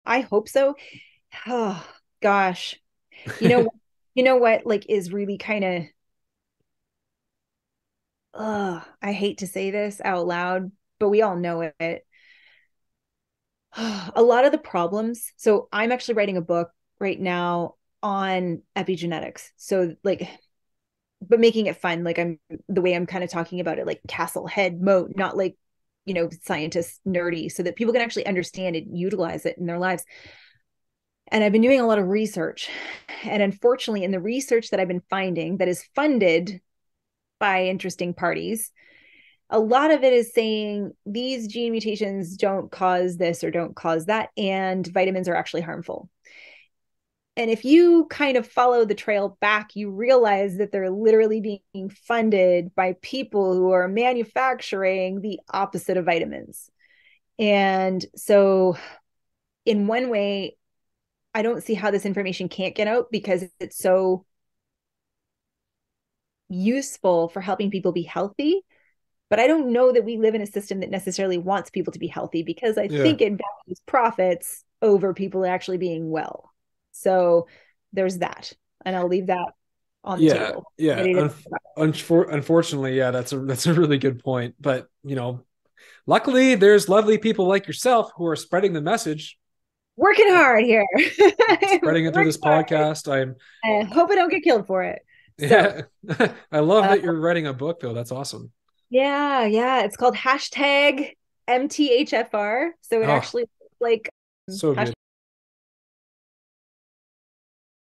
I hope so. Oh gosh. You know what like is really kind of I hate to say this out loud, but we all know it. A lot of the problems. So I'm actually writing a book right now on epigenetics. So like, but making it fun, like I'm the way I'm kind of talking about it, like castle head moat, not like, scientists nerdy, so that people can actually understand it, utilize it in their lives. And I've been doing a lot of research. And unfortunately, in the research that I've been finding that is funded by interesting parties, a lot of it is saying these gene mutations don't cause this or don't cause that, and vitamins are actually harmful. And if you kind of follow the trail back, you realize that they're literally being funded by people who are manufacturing the opposite of vitamins. And so, in one way, I don't see how this information can't get out because it's so useful for helping people be healthy. But I don't know that we live in a system that necessarily wants people to be healthy, because I Yeah. think it values profits over people actually being well. So there's that. And I'll leave that on the Yeah. table. Yeah. Ready to Unfortunately, yeah, that's a really good point. But luckily there's lovely people like yourself who are spreading the message, working hard here. spreading it through Working this hard. podcast. I'm I hope I don't get killed for it. So Yeah. I love uh, that you're writing a book though. That's awesome. yeah, yeah. It's called hashtag MTHFR. So it Oh, actually like so hashtag good.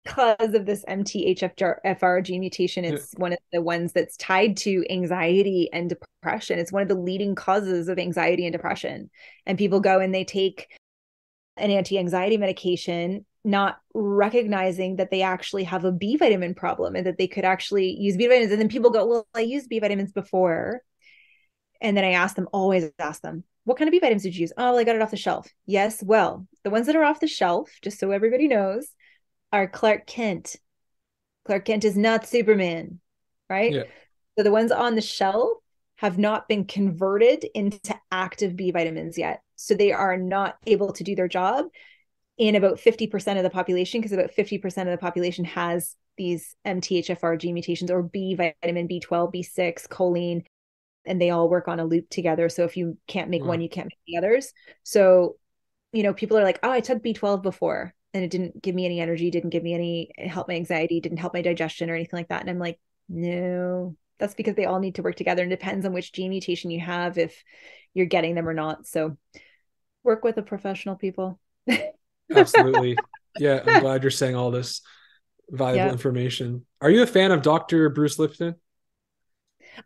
because of this MTHFR gene mutation. Yeah. It's one of the ones that's tied to anxiety and depression. It's one of the leading causes of anxiety and depression. And people go and they take an anti-anxiety medication, not recognizing that they actually have a B vitamin problem and that they could actually use B vitamins. And then people go, well, I used B vitamins before. And then I always ask them, what kind of B vitamins did you use? Oh, well, I got it off the shelf. Yes. Well, the ones that are off the shelf, just so everybody knows, are Clark Kent. Clark Kent is not Superman, right? Yeah. So the ones on the shelf have not been converted into active B vitamins yet. So they are not able to do their job in about 50% of the population, because about 50% of the population has these MTHFR gene mutations, or B vitamin, B12, B6, choline, and they all work on a loop together. So if you can't make one, Wow. you can't make the others. So, people are like, oh, I took B12 before and it didn't give me any energy, didn't give me any help my anxiety, didn't help my digestion or anything like that. And I'm like, no, that's because they all need to work together, and it depends on which gene mutation you have if you're getting them or not. So work with a professional, people. Absolutely. Yeah, I'm glad you're saying all this valuable Yeah. information. Are you a fan of Dr. Bruce Lipton?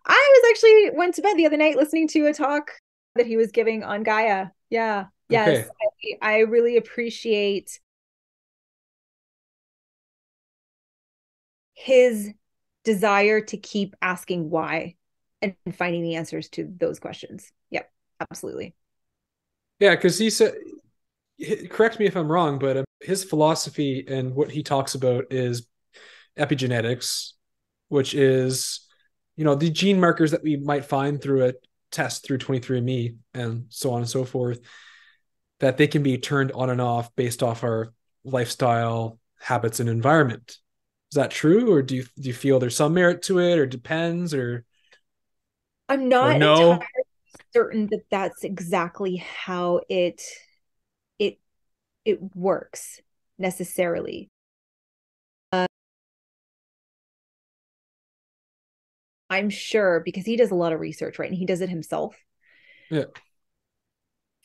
I was actually went to bed the other night listening to a talk that he was giving on Gaia. Yeah. Yes. Okay. I really appreciate his desire to keep asking why and finding the answers to those questions. Yep. Absolutely. Yeah, because he said, correct me if I'm wrong, but his philosophy and what he talks about is epigenetics, which is, the gene markers that we might find through a test through 23andMe and so on and so forth, that they can be turned on and off based off our lifestyle, habits, and environment. Is that true, or do you feel there's some merit to it, or depends, I'm or not entirely no? certain that that's exactly how it it works necessarily. I'm sure because he does a lot of research, right? And he does it himself. Yeah,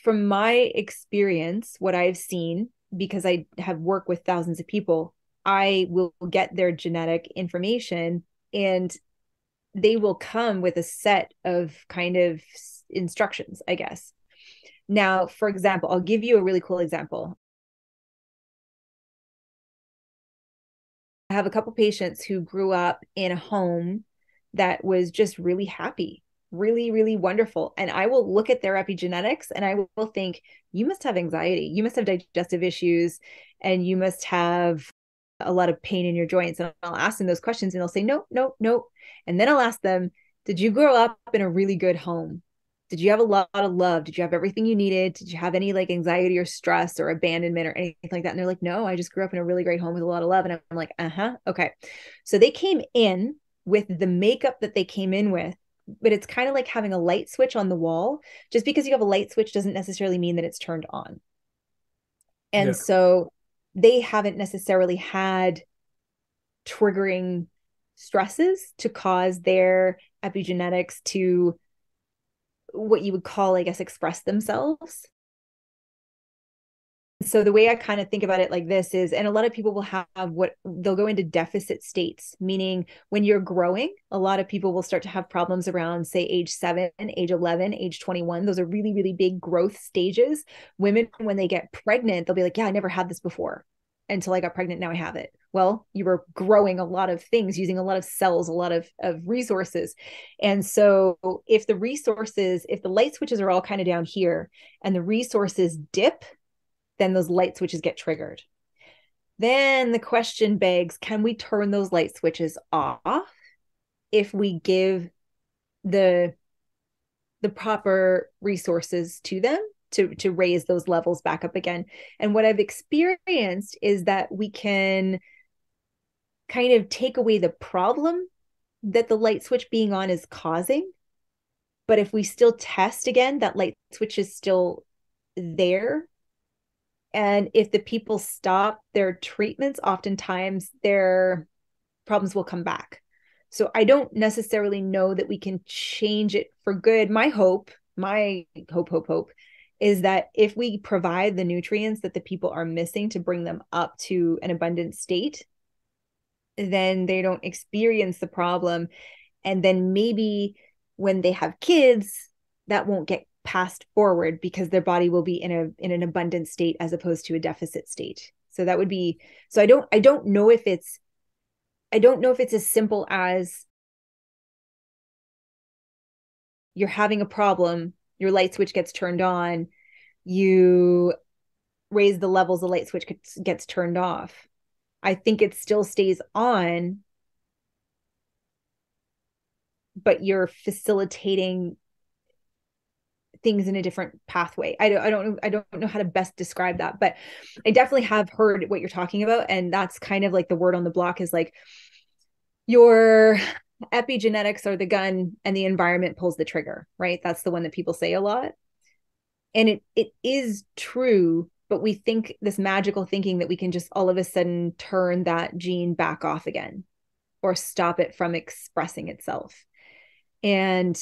From my experience, what I've seen, because I have worked with thousands of people, I will get their genetic information and they will come with a set of kind of instructions, I guess. Now, for example, I'll give you a really cool example. I have a couple patients who grew up in a home that was just really happy, really, really wonderful. And I will look at their epigenetics and I will think, you must have anxiety, you must have digestive issues, and you must have a lot of pain in your joints. And I'll ask them those questions and they'll say, no, no, no. And then I'll ask them, did you grow up in a really good home? Did you have a lot of love? Did you have everything you needed? Did you have any like anxiety or stress or abandonment or anything like that? And they're like, no, I just grew up in a really great home with a lot of love. And I'm like, uh-huh. Okay. So they came in with the makeup that they came in with, but it's kind of like having a light switch on the wall. Just because you have a light switch doesn't necessarily mean that it's turned on. yeah, And so they haven't necessarily had triggering stresses to cause their epigenetics to what you would call, I guess, express themselves. so the way I kind of think about it like this is, and a lot of people will have what they'll go into deficit states, meaning when you're growing, a lot of people will start to have problems around, say, age 7, age 11, age 21. Those are really, really big growth stages. Women, when they get pregnant, they'll be like, yeah, I never had this before until I got pregnant. Now I have it. Well, you were growing a lot of things, using a lot of cells, a lot of resources. And so if the light switches are all kind of down here and the resources dip, then those light switches get triggered. Then the question begs, can we turn those light switches off if we give the proper resources to them to raise those levels back up again? And what I've experienced is that we can kind of take away the problem that the light switch being on is causing. But if we still test again, that light switch is still there. And if the people stop their treatments, oftentimes their problems will come back. So I don't necessarily know that we can change it for good. My hope is that if we provide the nutrients that the people are missing to bring them up to an abundant state, then they don't experience the problem. And then maybe when they have kids, that won't get passed forward because their body will be in an abundant state as opposed to a deficit state. So that would be, so I don't know if it's as simple as you're having a problem, your light switch gets turned on, you raise the levels, the light switch gets turned off. I think it still stays on, but you're facilitating things in a different pathway. I don't know how to best describe that, but I definitely have heard what you're talking about. And that's kind of like the word on the block is like your epigenetics are the gun and the environment pulls the trigger, right? That's the one that people say a lot. And it is true, but we think this magical thinking that we can just all of a sudden turn that gene back off again or stop it from expressing itself. And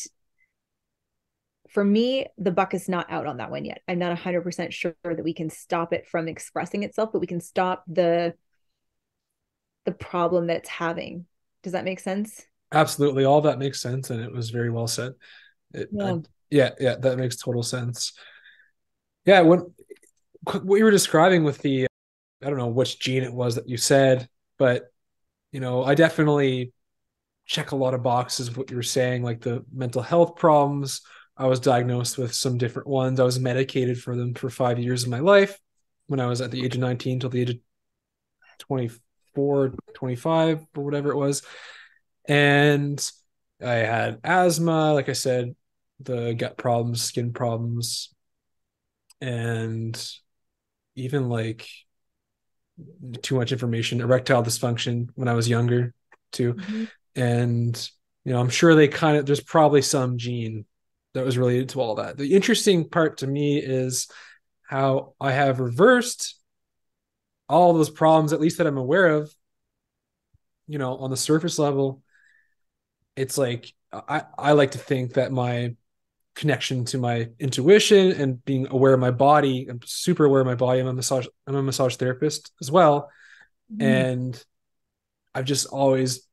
for me, the buck is not out on that one yet. I'm not 100% sure that we can stop it from expressing itself, but we can stop the problem that it's having. Does that make sense? Absolutely. All that makes sense. And it was very well said. Yeah, that makes total sense. Yeah. What you were describing with the, I don't know which gene it was that you said, but, I definitely check a lot of boxes of what you were saying, like the mental health problems. I was diagnosed with some different ones. I was medicated for them for 5 years of my life when I was at the age of 19 till the age of 24, 25 or whatever it was. And I had asthma, like I said, the gut problems, skin problems, and even like too much information, erectile dysfunction when I was younger too. Mm-hmm. And, I'm sure there's probably some gene that was related to all that. The interesting part to me is how I have reversed all those problems, at least that I'm aware of, on the surface level. It's like, I like to think that my connection to my intuition and being aware of my body, I'm super aware of my body. I'm a massage therapist as well. Mm-hmm. And I've just always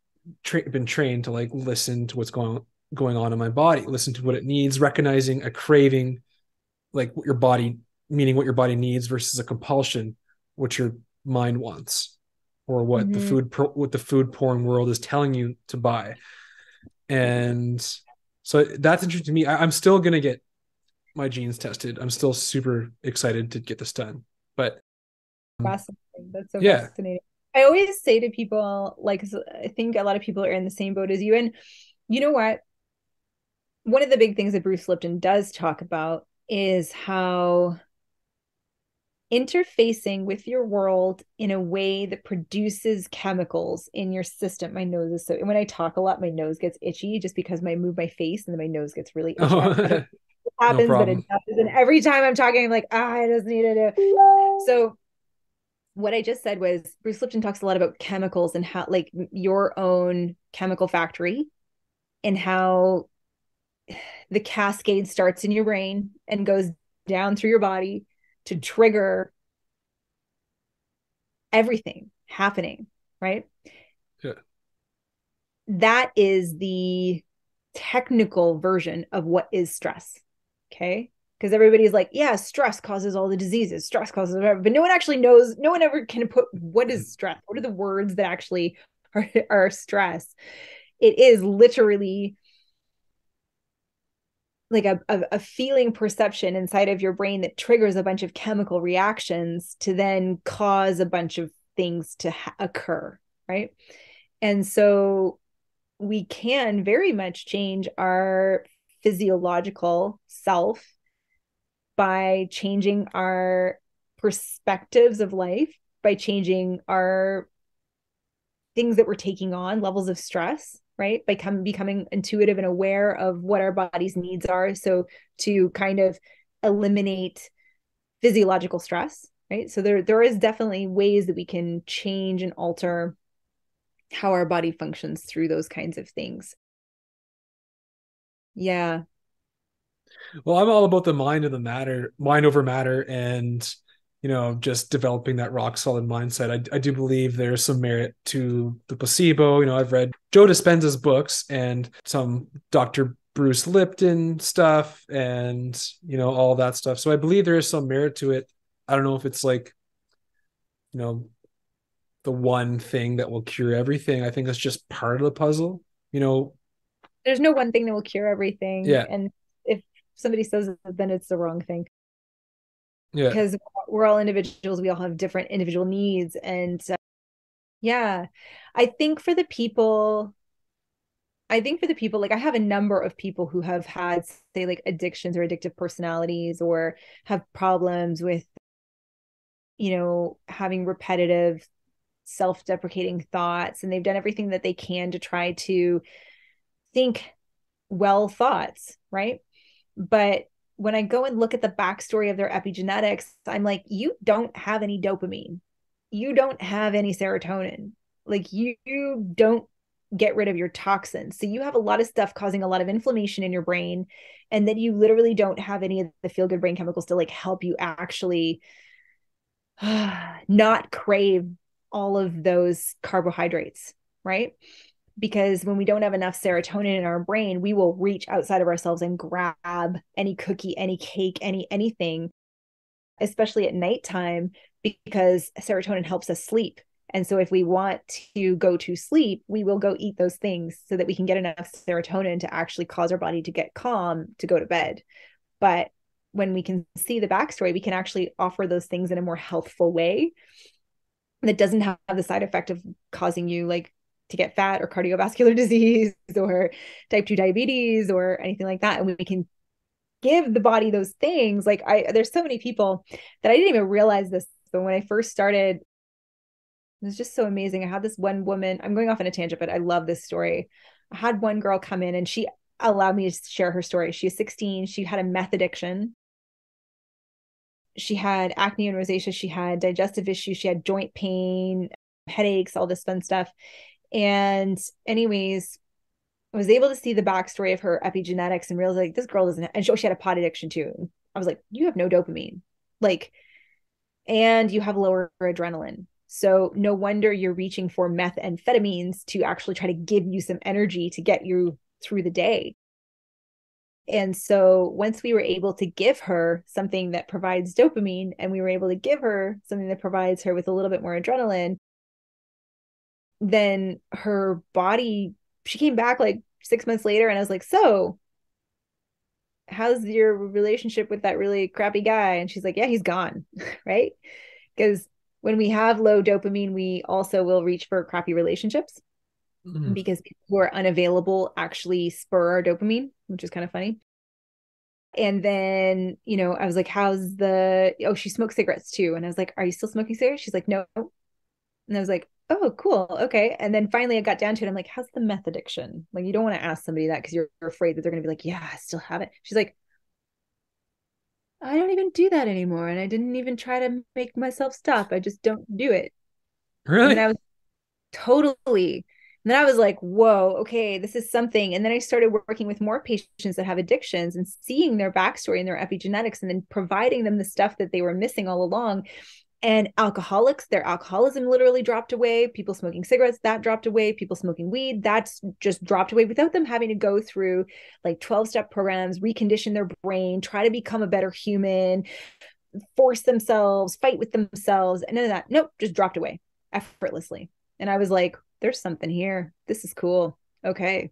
been trained to like listen to what's going on in my body, listen to what it needs, recognizing a craving, like what your body needs versus a compulsion, what your mind wants, or what Mm-hmm. the food porn world is telling you to buy. And so that's interesting to me. I'm still going to get my genes tested. I'm still super excited to get this done, but Fascinating. That's so yeah. fascinating. I always say to people, like, I think a lot of people are in the same boat as you. And you know what? One of the big things that Bruce Lipton does talk about is how interfacing with your world in a way that produces chemicals in your system. My nose is so, and when I talk a lot, my nose gets itchy just because I move my face and then my nose gets really itchy. I don't know what No happens, but it problem. does. And every time I'm talking, I'm like, I just need to do. So what I just said was Bruce Lipton talks a lot about chemicals and how, like, your own chemical factory and how the cascade starts in your brain and goes down through your body to trigger everything happening, right? Yeah. That is the technical version of what is stress. Okay. Because everybody's like, yeah, stress causes all the diseases, stress causes whatever, but no one actually knows, no one ever can put what is stress, what are the words that actually are stress. It is literally like a feeling perception inside of your brain that triggers a bunch of chemical reactions to then cause a bunch of things to occur, right? And so we can very much change our physiological self by changing our perspectives of life, by changing our things that we're taking on, levels of stress, right? By becoming intuitive and aware of what our body's needs are. So to kind of eliminate physiological stress, right? So there is definitely ways that we can change and alter how our body functions through those kinds of things. Yeah. Well, I'm all about the mind and the matter, mind over matter, and just developing that rock solid mindset. I do believe there's some merit to the placebo. I've read Joe Dispenza's books and some Dr. Bruce Lipton stuff and all that stuff. So I believe there is some merit to it. I don't know if it's like, you know, the one thing that will cure everything. I think that's just part of the puzzle. There's no one thing that will cure everything. Yeah. And if somebody says it, then it's the wrong thing. Yeah. Because we're all individuals, we all have different individual needs. And yeah, I think for the people, like I have a number of people who have had, say, like addictions or addictive personalities, or have problems with, having repetitive self-deprecating thoughts, and they've done everything that they can to try to think well thoughts, right? But when I go and look at the backstory of their epigenetics, I'm like, you don't have any dopamine. You don't have any serotonin. Like you don't get rid of your toxins. So you have a lot of stuff causing a lot of inflammation in your brain. And then you literally don't have any of the feel good brain chemicals to like help you actually not crave all of those carbohydrates, right? Because when we don't have enough serotonin in our brain, we will reach outside of ourselves and grab any cookie, any cake, anything, especially at nighttime, because serotonin helps us sleep. And so if we want to go to sleep, we will go eat those things so that we can get enough serotonin to actually cause our body to get calm to go to bed. But when we can see the backstory, we can actually offer those things in a more healthful way that doesn't have the side effect of causing you like to get fat or cardiovascular disease or type 2 diabetes or anything like that. And we can give the body those things. Like there's so many people that I didn't even realize this, but when I first started, it was just so amazing. I had this one woman, I'm going off on a tangent, but I love this story. I had one girl come in and she allowed me to share her story. She's 16. She had a meth addiction. She had acne and rosacea. She had digestive issues. She had joint pain, headaches, all this fun stuff. And anyways, I was able to see the backstory of her epigenetics and realized like this girl doesn't, and she had a pot addiction too. I was like, you have no dopamine, like, and you have lower adrenaline. So no wonder you're reaching for methamphetamines to actually try to give you some energy to get you through the day. And so once we were able to give her something that provides dopamine, and we were able to give her something that provides her with a little bit more adrenaline, then her body, she came back like 6 months later, and I was like, so how's your relationship with that really crappy guy? And she's like, yeah, he's gone. Right? Because when we have low dopamine, we also will reach for crappy relationships because people who are unavailable actually spur our dopamine, which is kind of funny. And then, I was like, she smokes cigarettes too. And I was like, are you still smoking cigarettes? She's like, no. And I was like, oh, cool. Okay. And then finally I got down to it. I'm like, how's the meth addiction? Like, you don't want to ask somebody that because you're afraid that they're going to be like, yeah, I still have it. She's like, I don't even do that anymore. And I didn't even try to make myself stop. I just don't do it. Really? And then I was totally, and then I was like, whoa, okay, this is something. And then I started working with more patients that have addictions and seeing their backstory and their epigenetics and then providing them the stuff that they were missing all along. And alcoholics, their alcoholism literally dropped away. People smoking cigarettes, that dropped away. People smoking weed, that's just dropped away without them having to go through like 12-step programs, recondition their brain, try to become a better human, force themselves, fight with themselves, and none of that. Nope, just dropped away effortlessly. And I was like, there's something here. This is cool. Okay.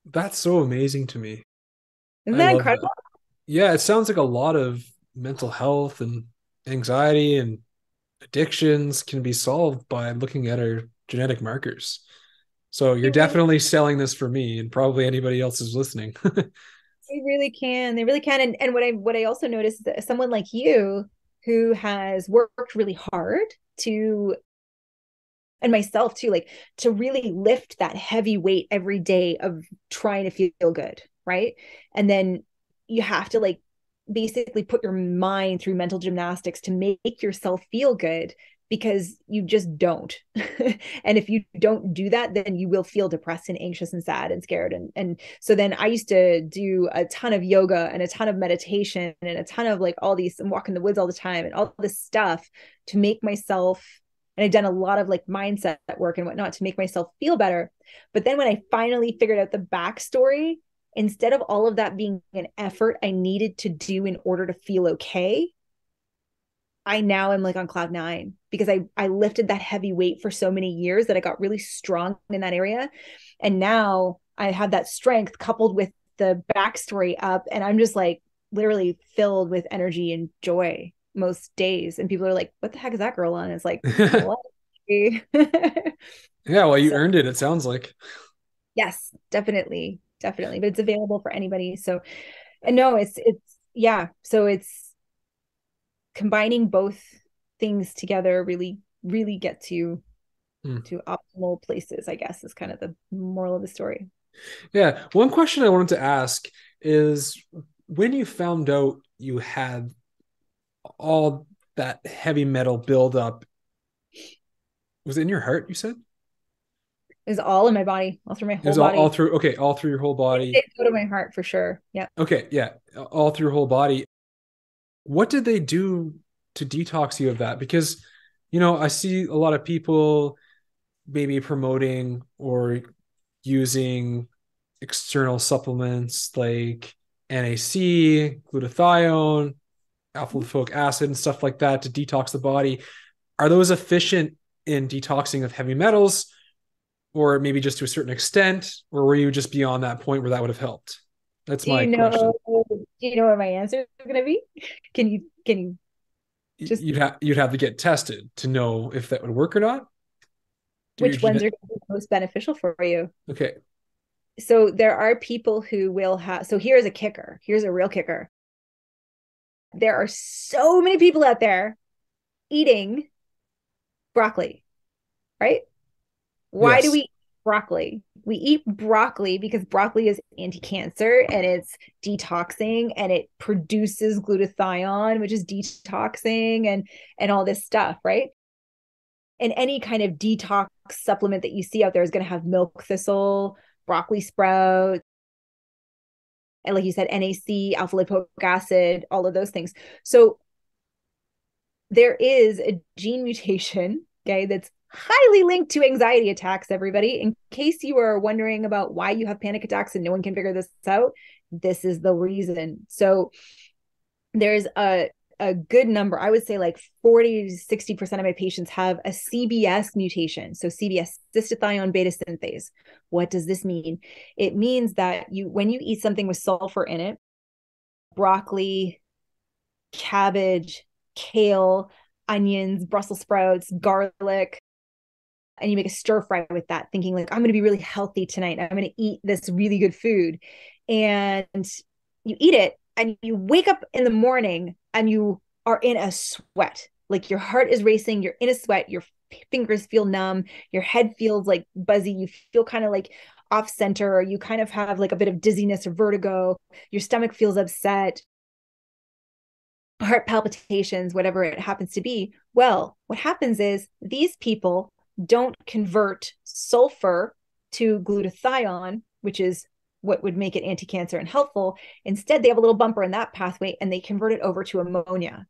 That's so amazing to me. Isn't I that love that. incredible? Yeah, it sounds like a lot of mental health and anxiety and addictions can be solved by looking at our genetic markers. So you're They really, definitely selling this for me and probably anybody else who's listening. they really can. They really can. And what I also noticed is that someone like you who has worked really hard to, and myself too, like to really lift that heavy weight every day of trying to feel good, right? And then you have to like basically put your mind through mental gymnastics to make yourself feel good, because you just don't. And if you don't do that, then you will feel depressed and anxious and sad and scared. And so then I used to do a ton of yoga and a ton of meditation and a ton of like all these, and walk in the woods all the time and all this stuff to make myself, and I've done a lot of like mindset work and whatnot to make myself feel better. But then when I finally figured out the backstory, instead of all of that being an effort I needed to do in order to feel okay, I now am like on cloud nine, because I lifted that heavy weight for so many years that I got really strong in that area. And now I have that strength coupled with the backstory up, and I'm just like literally filled with energy and joy most days. And people are like, what the heck is that girl on? It's like, what? Yeah, well, you So earned it, it sounds like. yes, definitely, definitely. But it's available for anybody. So, and no, it's yeah. So it's combining both things together really, really get Hmm. to optimal places, I guess, is kind of the moral of the story. Yeah, one question I wanted to ask is when you found out you had all that heavy metal buildup, was it in your heart, you said? Is all in my body, all through my It whole was all body. through, okay, all through your whole body. It go to my heart for sure. Yeah. Okay, yeah, all through your whole body. What did they do to detox you of that? Because, I see a lot of people maybe promoting or using external supplements like NAC, glutathione, alpha lipoic acid, and stuff like that to detox the body. Are those efficient in detoxing of heavy metals, or maybe just to a certain extent, or were you just beyond that point where that would have helped? That's Do my you know? question. Do you know what my answer is going to be? Can you just You'd have to get tested to know if that would work or not. Do your which ones genetic. are going to be most beneficial for you? Okay. So there are people who will have. So here's a kicker. Here's a real kicker. There are so many people out there eating broccoli, right? Why do we Yes. eat broccoli? We eat broccoli because broccoli is anti-cancer and it's detoxing and it produces glutathione, which is detoxing and all this stuff, right? And any kind of detox supplement that you see out there is going to have milk thistle, broccoli sprout, and like you said, NAC, alpha lipoic acid, all of those things. So there is a gene mutation, okay, that's highly linked to anxiety attacks, everybody. In case you are wondering about why you have panic attacks and no one can figure this out, this is the reason. So there's a good number, I would say like 40 to 60% of my patients have a CBS mutation. So CBS, cystathione beta synthase. What does this mean? It means that when you eat something with sulfur in it, broccoli, cabbage, kale, onions, Brussels sprouts, garlic, and you make a stir fry with that, thinking like, I'm going to be really healthy tonight. I'm going to eat this really good food. And you eat it and you wake up in the morning and you are in a sweat. Like your heart is racing, you're in a sweat, your fingers feel numb, your head feels like buzzy, you feel kind of like off center, or you kind of have like a bit of dizziness or vertigo, your stomach feels upset, heart palpitations, whatever it happens to be. Well, what happens is these people don't convert sulfur to glutathione, which is what would make it anti-cancer and helpful. Instead, they have a little bumper in that pathway and they convert it over to ammonia.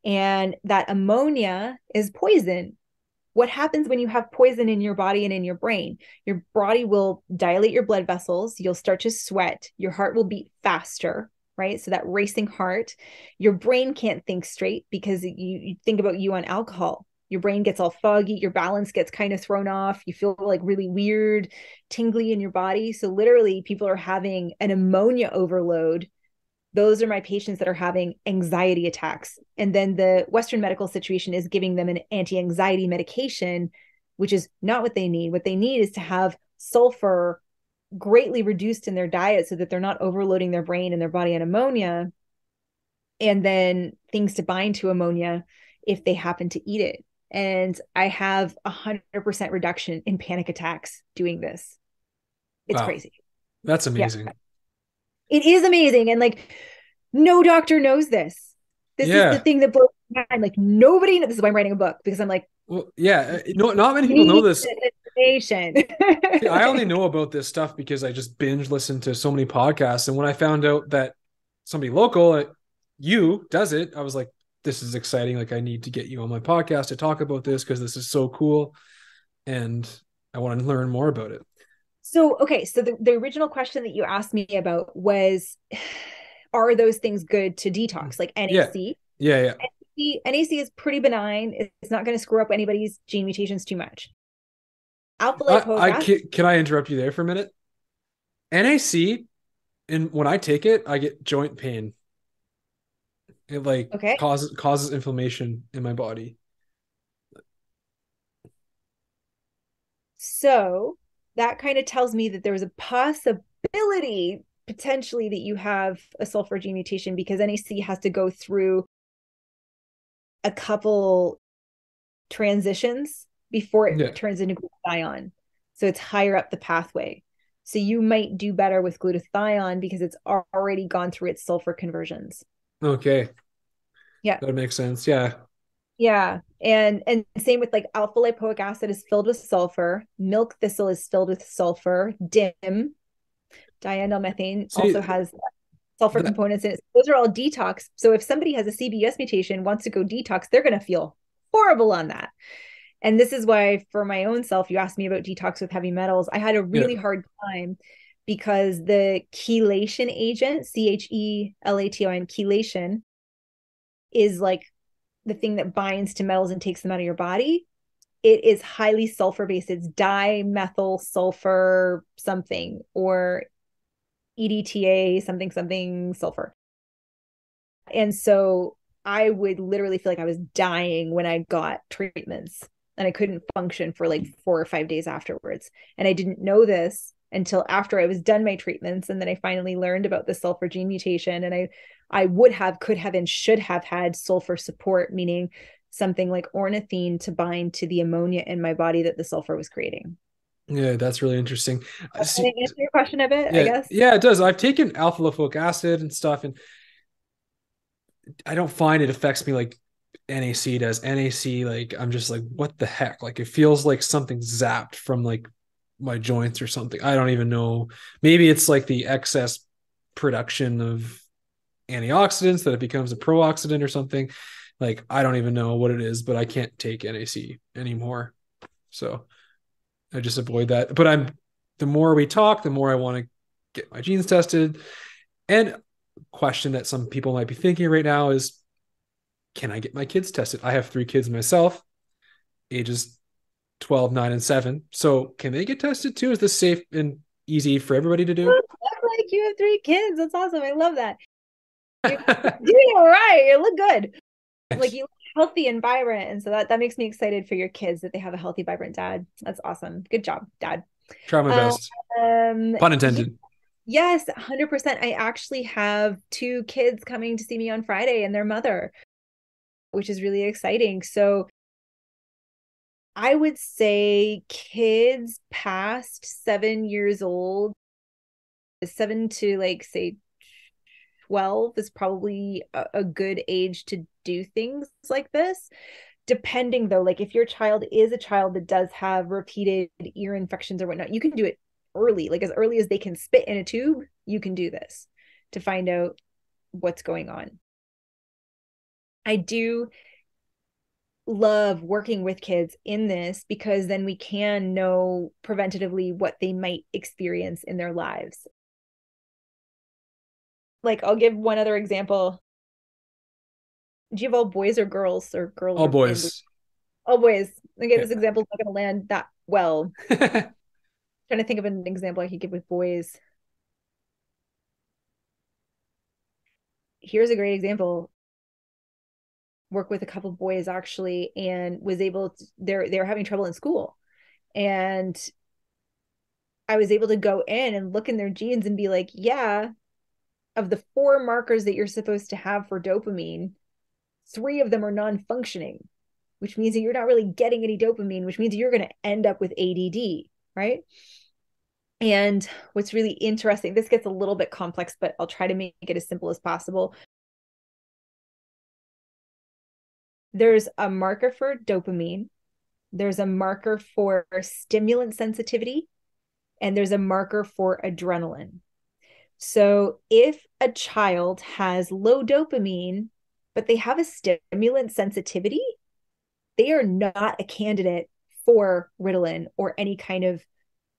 And that ammonia is poison. What happens when you have poison in your body and in your brain? Your body will dilate your blood vessels. You'll start to sweat. Your heart will beat faster, right? So that racing heart, your brain can't think straight because you think about you on alcohol. Your brain gets all foggy. Your balance gets kind of thrown off. You feel like really weird, tingly in your body. So literally people are having an ammonia overload. Those are my patients that are having anxiety attacks. And then the Western medical situation is giving them an anti-anxiety medication, which is not what they need. What they need is to have sulfur greatly reduced in their diet so that they're not overloading their brain and their body on ammonia, and then things to bind to ammonia if they happen to eat it. And I have 100% reduction in panic attacks doing this. It's Wow. crazy. That's amazing. Yeah. It is amazing. And like, no doctor knows this. This is the thing that blows my mind. Like, nobody knows. This is why I'm writing a book, because I'm like, well, yeah, no, not many people know this information. See, I only know about this stuff because I just binge listened to so many podcasts. And when I found out that somebody local, like you, does it, I was like, this is exciting. Like, I need to get you on my podcast to talk about this because this is so cool. And I want to learn more about it. So, okay. So the original question that you asked me about was, are those things good to detox? Like NAC? Yeah. NAC is pretty benign. It's not going to screw up anybody's gene mutations too much. Alpha lipoic acid. Can I interrupt you there for a minute? NAC, and when I take it, I get joint pain. It like causes inflammation in my body. So that kind of tells me that there's a possibility potentially that you have a sulfur gene mutation, because NAC has to go through a couple transitions before it turns into glutathione. So it's higher up the pathway. So you might do better with glutathione because it's already gone through its sulfur conversions. Okay. Yeah. That makes sense. Yeah. Yeah. And same with like alpha lipoic acid is filled with sulfur. Milk thistle is filled with sulfur. DIM, diindolylmethane, also has sulfur components in it. Those are all detox. So if somebody has a CBS mutation, wants to go detox, they're going to feel horrible on that. And this is why, for my own self, you asked me about detox with heavy metals. I had a really hard time because the chelation agent, CHELATION, chelation, is like the thing that binds to metals and takes them out of your body. It is highly sulfur based. It's dimethyl sulfur something, or EDTA something sulfur. And so I would literally feel like I was dying when I got treatments, and I couldn't function for like 4 or 5 days afterwards. And I didn't know this until after I was done my treatments. And then I finally learned about the sulfur gene mutation. And I would have, could have, and should have had sulfur support, meaning something like ornithine to bind to the ammonia in my body that the sulfur was creating. Yeah, that's really interesting. Can I answer your question a bit, yeah, I guess? Yeah, it does. I've taken alpha lipoic acid and stuff, and I don't find it affects me like NAC does. NAC, like, I'm just like, what the heck? Like, it feels like something zapped from like my joints or something. I don't even know. Maybe it's like the excess production of antioxidants that it becomes a pro-oxidant or something. Like, I don't even know what it is, but I can't take NAC anymore. So I just avoid that. But the more we talk, the more I want to get my genes tested. And question that some people might be thinking right now is, can I get my kids tested? I have 3 kids myself, ages 12, 9, and 7. So can they get tested too? Is this safe and easy for everybody to do? Like, you have 3 kids. That's awesome. I love that. You're doing all right. You look good. Like, you look healthy and vibrant. And so that makes me excited for your kids, that they have a healthy, vibrant dad. That's awesome. Good job, Dad. Try my best. Pun intended. Yes, 100%. I actually have 2 kids coming to see me on Friday and their mother, which is really exciting. So I would say kids past 7 years old, 7 to like say 12 is probably a good age to do things like this. Depending though, like if your child is a child that does have repeated ear infections or whatnot, you can do it early, like as early as they can spit in a tube. You can do this to find out what's going on. I do love working with kids in this because then we can know preventatively what they might experience in their lives. Like, I'll give one other example. Do you have all boys or girls, or girls All or boys? boys. All boys. Okay, Yeah. this example is not going to land that well. Trying to think of an example I could give with boys. Here's a great example. Work with a couple of boys actually, and was able to, they're having trouble in school, and I was able to go in and look in their genes and be like, yeah, of the 4 markers that you're supposed to have for dopamine, 3 of them are non-functioning, which means that you're not really getting any dopamine, which means you're going to end up with ADD, right? And what's really interesting, this gets a little bit complex, but I'll try to make it as simple as possible. There's a marker for dopamine, there's a marker for stimulant sensitivity, and there's a marker for adrenaline. So if a child has low dopamine, but they have a stimulant sensitivity, they are not a candidate for Ritalin or any kind of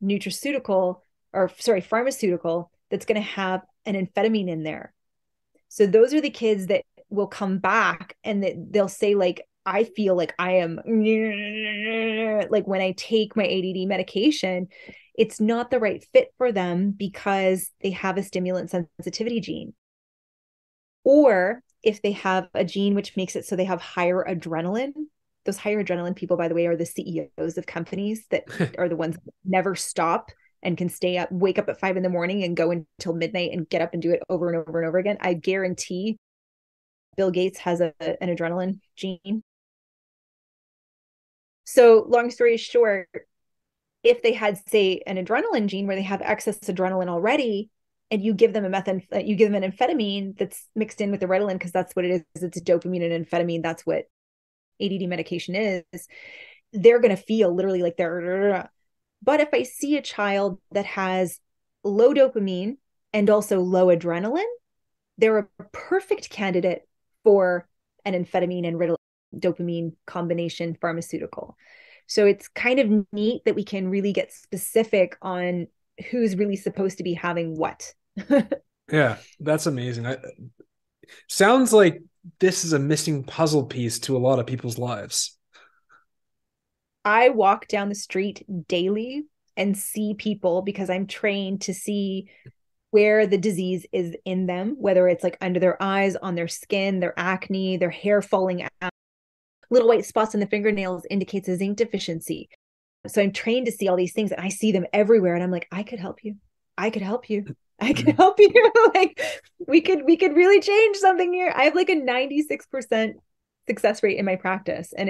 nutraceutical, or sorry, pharmaceutical that's going to have an amphetamine in there. So those are the kids that will come back and that they'll say, like, I feel like I am like when I take my ADD medication, it's not the right fit for them because they have a stimulant sensitivity gene. Or if they have a gene which makes it so they have higher adrenaline, those higher adrenaline people, by the way, are the CEOs of companies that are the ones that never stop and can stay up, wake up at 5 a.m. and go until midnight and get up and do it over and over and over again. I guarantee Bill Gates has an adrenaline gene. So long story short, if they had, say, an adrenaline gene where they have excess adrenaline already, and you give them you give them an amphetamine that's mixed in with the Ritalin, because that's what it is. It's a dopamine and amphetamine. That's what ADD medication is. They're going to feel literally like they're. But if I see a child that has low dopamine and also low adrenaline, they're a perfect candidate for an amphetamine and Ritalin dopamine combination pharmaceutical. So it's kind of neat that we can really get specific on who's really supposed to be having what. Yeah, that's amazing. Sounds like this is a missing puzzle piece to a lot of people's lives. I walk down the street daily and see people because I'm trained to see where the disease is in them, whether it's like under their eyes, on their skin, their acne, their hair falling out. Little white spots on the fingernails indicates a zinc deficiency. So I'm trained to see all these things, and I see them everywhere, and I'm like, I could help you. I could help you. I could help you. Like, we could really change something here. I have like a 96% success rate in my practice, and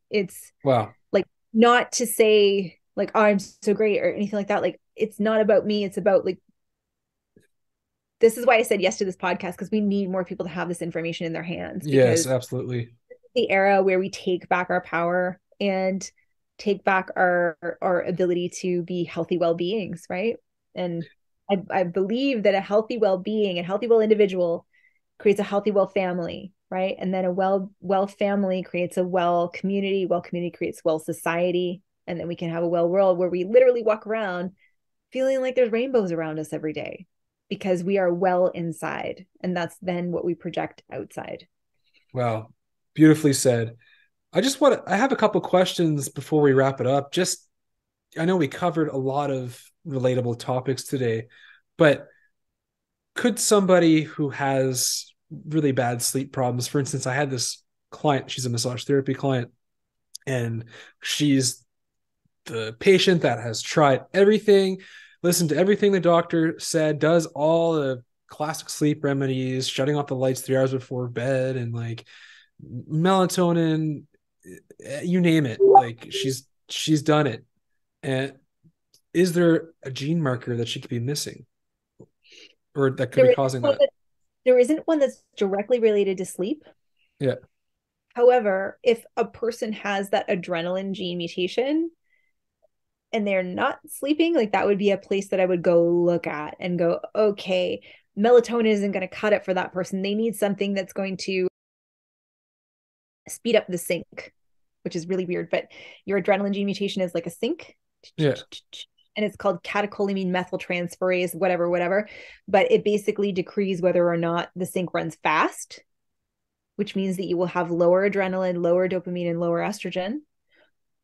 it's Wow. like, not to say like, oh, I'm so great or anything like that. Like, it's not about me. It's about like, this is why I said yes to this podcast, because we need more people to have this information in their hands, Yes, because absolutely. the era where we take back our power and take back our ability to be healthy well-beings, right? And I believe that a healthy well-being and healthy well individual creates a healthy well family, right? And then a well family creates a well community creates well society, and then we can have a well world where we literally walk around feeling like there's rainbows around us every day because we are well inside, and that's then what we project outside. Wow. Beautifully said. I have a couple questions before we wrap it up. Just, I know we covered a lot of relatable topics today, but could somebody who has really bad sleep problems, for instance, I had this client, she's a massage therapy client, and she's the patient that has tried everything, listened to everything the doctor said, does all the classic sleep remedies, shutting off the lights 3 hours before bed, and like melatonin, you name it. Like she's done it. And is there a gene marker that she could be missing, or that could There be isn't causing one that? that, there isn't one that's directly related to sleep. Yeah. However, if a person has that adrenaline gene mutation and they're not sleeping, like, that would be a place that I would go look at and go, okay, melatonin isn't going to cut it for that person. They need something that's going to speed up the sync, which is really weird. But your adrenaline gene mutation is like a sync. Yeah. And it's called catecholamine methyltransferase, whatever. But it basically decrees whether or not the sync runs fast, which means that you will have lower adrenaline, lower dopamine, and lower estrogen,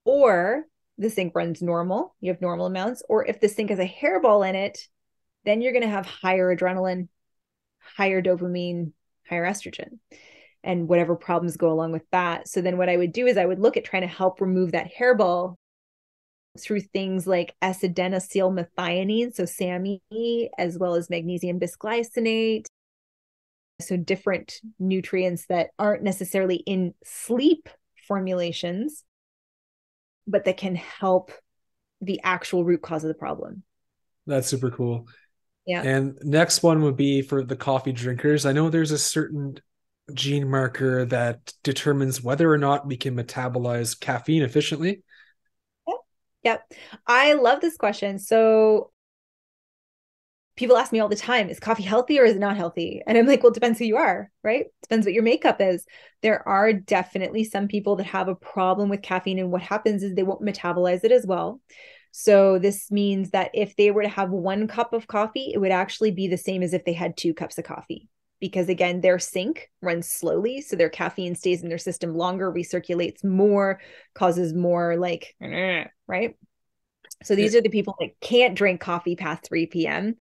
or the sync runs normal, you have normal amounts, or if the sync has a hairball in it, then you're going to have higher adrenaline, higher dopamine, higher estrogen, and whatever problems go along with that. So then what I would do is I would look at trying to help remove that hairball through things like S-adenosylmethionine, so SAMe, as well as magnesium bisglycinate. So different nutrients that aren't necessarily in sleep formulations, but that can help the actual root cause of the problem. That's super cool. Yeah. And next one would be for the coffee drinkers. I know there's a certain gene marker that determines whether or not we can metabolize caffeine efficiently. Yep. I love this question. So people ask me all the time, is coffee healthy or is it not healthy? And I'm like, well, it depends who you are, right? Depends what your makeup is. There are definitely some people that have a problem with caffeine, and what happens is they won't metabolize it as well. So this means that if they were to have 1 cup of coffee, it would actually be the same as if they had 2 cups of coffee. Because again, their sync runs slowly. So their caffeine stays in their system longer, recirculates more, causes more like, right? So these are the people that can't drink coffee past 3 p.m.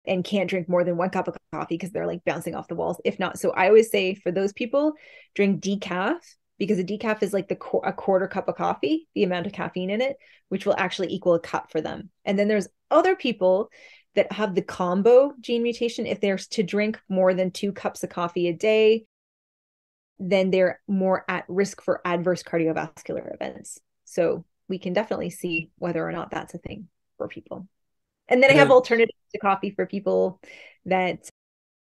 and can't drink more than 1 cup of coffee because they're like bouncing off the walls. If not, so I always say for those people, drink decaf, because a decaf is like a 1/4 cup of coffee, the amount of caffeine in it, which will actually equal a cup for them. And then there's other people that have the combo gene mutation. If they're to drink more than 2 cups of coffee a day, then they're more at risk for adverse cardiovascular events. So we can definitely see whether or not that's a thing for people. And then I have alternatives to coffee for people that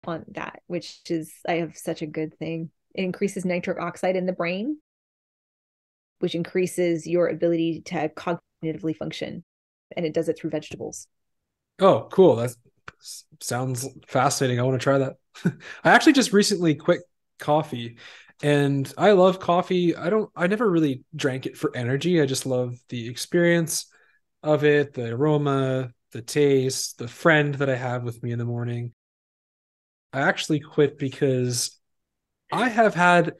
want that, which is, I have such a good thing. It increases nitric oxide in the brain, which increases your ability to cognitively function. And it does it through vegetables. Oh, cool. That sounds fascinating. I want to try that. I actually just recently quit coffee, and I love coffee. I never really drank it for energy. I just love the experience of it, the aroma, the taste, the friend that I have with me in the morning. I actually quit because I have had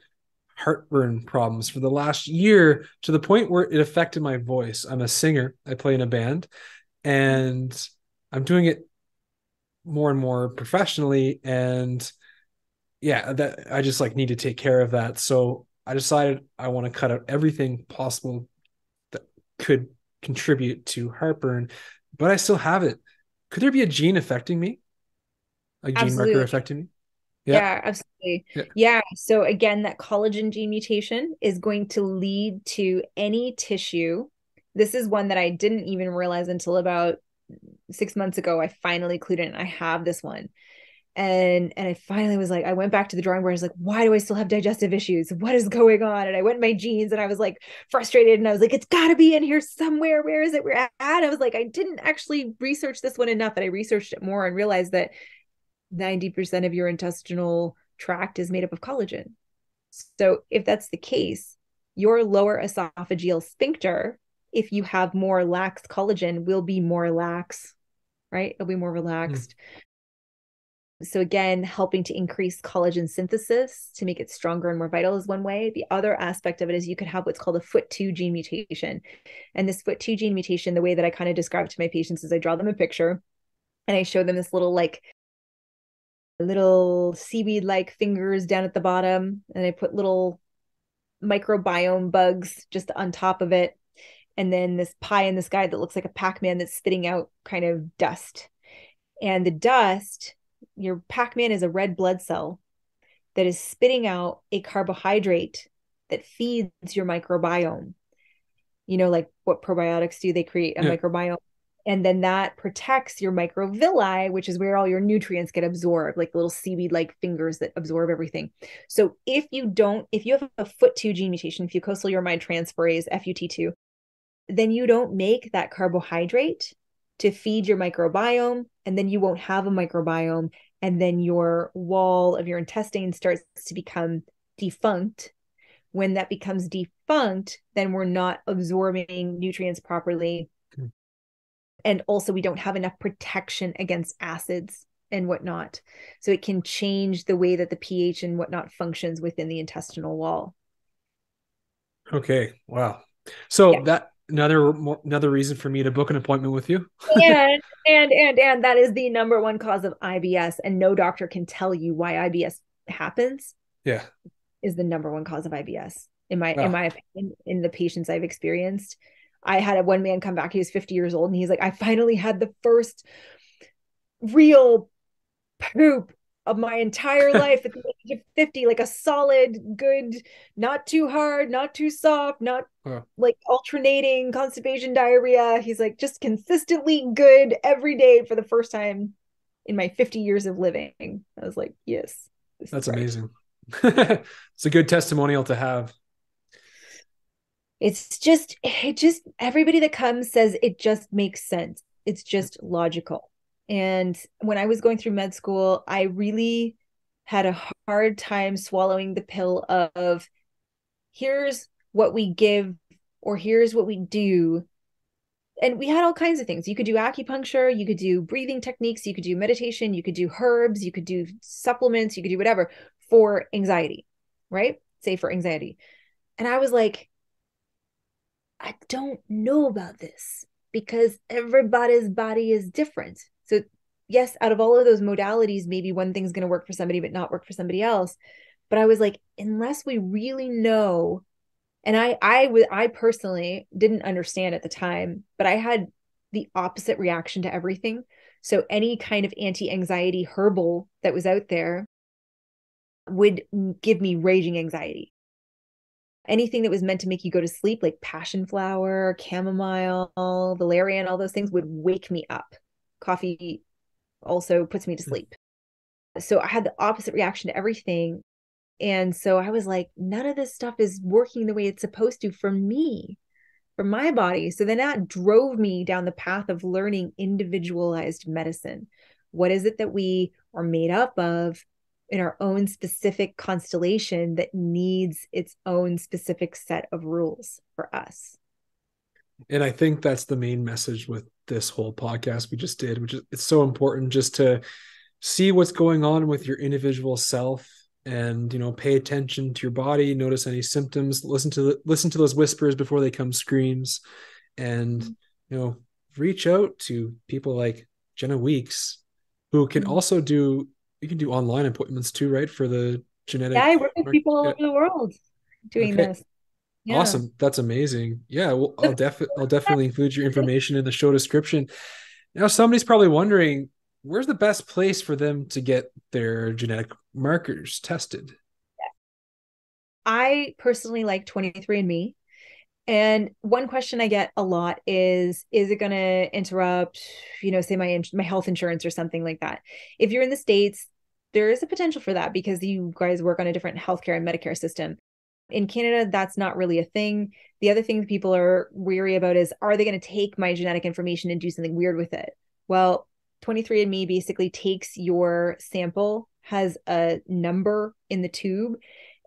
heartburn problems for the last year, to the point where it affected my voice. I'm a singer. I play in a band, and I'm doing it more and more professionally. And yeah, that I just like need to take care of that. So I decided I want to cut out everything possible that could contribute to heartburn, but I still have it. Could there be a gene affecting me? A gene marker Absolutely. affecting me? Yeah, absolutely. Yeah. Yeah. So again, that collagen gene mutation is going to lead to any tissue. This is one that I didn't even realize until about 6 months ago. I finally clued in. I have this one. And I finally was like, I went back to the drawing board. I was like, why do I still have digestive issues? What is going on? And I went in my genes and I was like frustrated, and I was like, it's got to be in here somewhere. Where is it? We're at. I was like, I didn't actually research this one enough, that I researched it more and realized that 90% of your intestinal tract is made up of collagen. So if that's the case, your lower esophageal sphincter, if you have more lax collagen, will be more lax, right? It'll be more relaxed. So again, helping to increase collagen synthesis to make it stronger and more vital is one way. The other aspect of it is you could have what's called a FUT2 gene mutation. And this FUT2 gene mutation, the way that I kind of describe it to my patients is I draw them a picture and I show them this little seaweed-like fingers down at the bottom, and I put little microbiome bugs just on top of it, and then this pie in the sky that looks like a Pac-Man that's spitting out kind of dust. And the dust, your Pac-Man is a red blood cell that is spitting out a carbohydrate that feeds your microbiome. You know, like what probiotics do, they create a microbiome. And then that protects your microvilli, which is where all your nutrients get absorbed, like little seaweed-like fingers that absorb everything. So if you have a FUT2 gene mutation, fucosyluramide transferase, FUT2, then you don't make that carbohydrate to feed your microbiome, and then you won't have a microbiome, and then your wall of your intestine starts to become defunct, When that becomes defunct, then we're not absorbing nutrients properly. And also we don't have enough protection against acids and whatnot. So it can change the way that the pH and whatnot functions within the intestinal wall. Okay. Wow. So Yeah. that another reason for me to book an appointment with you. And that is the number one cause of IBS. And no doctor can tell you why IBS happens. Yeah. Is the number one cause of IBS in Wow. my opinion, in the patients I've experienced. I had one man come back, he was 50 years old, and he's like, I finally had the first real poop of my entire life at the age of 50, like a solid, good, not too hard, not too soft, not like alternating constipation, diarrhea. He's like, just consistently good every day for the first time in my 50 years of living. I was like, yes, that's amazing. It's a good testimonial to have. It just everybody that comes says it just makes sense. It's just logical. And when I was going through med school, I really had a hard time swallowing the pill of here's what we give or here's what we do. And we had all kinds of things. You could do acupuncture, you could do breathing techniques, you could do meditation, you could do herbs, you could do supplements, you could do whatever for anxiety, right? Say for anxiety. And I was like, I don't know about this because everybody's body is different. So yes, out of all of those modalities, maybe one thing's going to work for somebody, but not work for somebody else. But I was like, unless we really know, and I personally didn't understand at the time, but I had the opposite reaction to everything. So any kind of anti-anxiety herbal that was out there would give me raging anxiety. Anything that was meant to make you go to sleep, like passion flower, chamomile, valerian, all those things would wake me up. Coffee also puts me to sleep. So I had the opposite reaction to everything. And so I was like, none of this stuff is working the way it's supposed to for me, for my body. So then that drove me down the path of learning individualized medicine. What is it that we are made up of in our own specific constellation that needs its own specific set of rules for us? And I think that's the main message with this whole podcast we just did, which is it's so important just to see what's going on with your individual self and, you know, pay attention to your body, notice any symptoms, listen to those whispers before they come screams, and, you know, reach out to people like Jenna Weeks, who can also do, you can do online appointments too, right? For the genetic. Yeah, I work with people all over the world doing this. Yeah. Awesome. That's amazing. Yeah. Well, I'll definitely include your information in the show description. Now, somebody's probably wondering, where's the best place for them to get their genetic markers tested? I personally like 23andMe. And one question I get a lot is it going to interrupt, you know, say my health insurance or something like that? If you're in the States, there is a potential for that because you guys work on a different healthcare and Medicare system. In Canada, that's not really a thing. The other thing people are weary about is, are they going to take my genetic information and do something weird with it? Well, 23andMe basically takes your sample, has a number in the tube,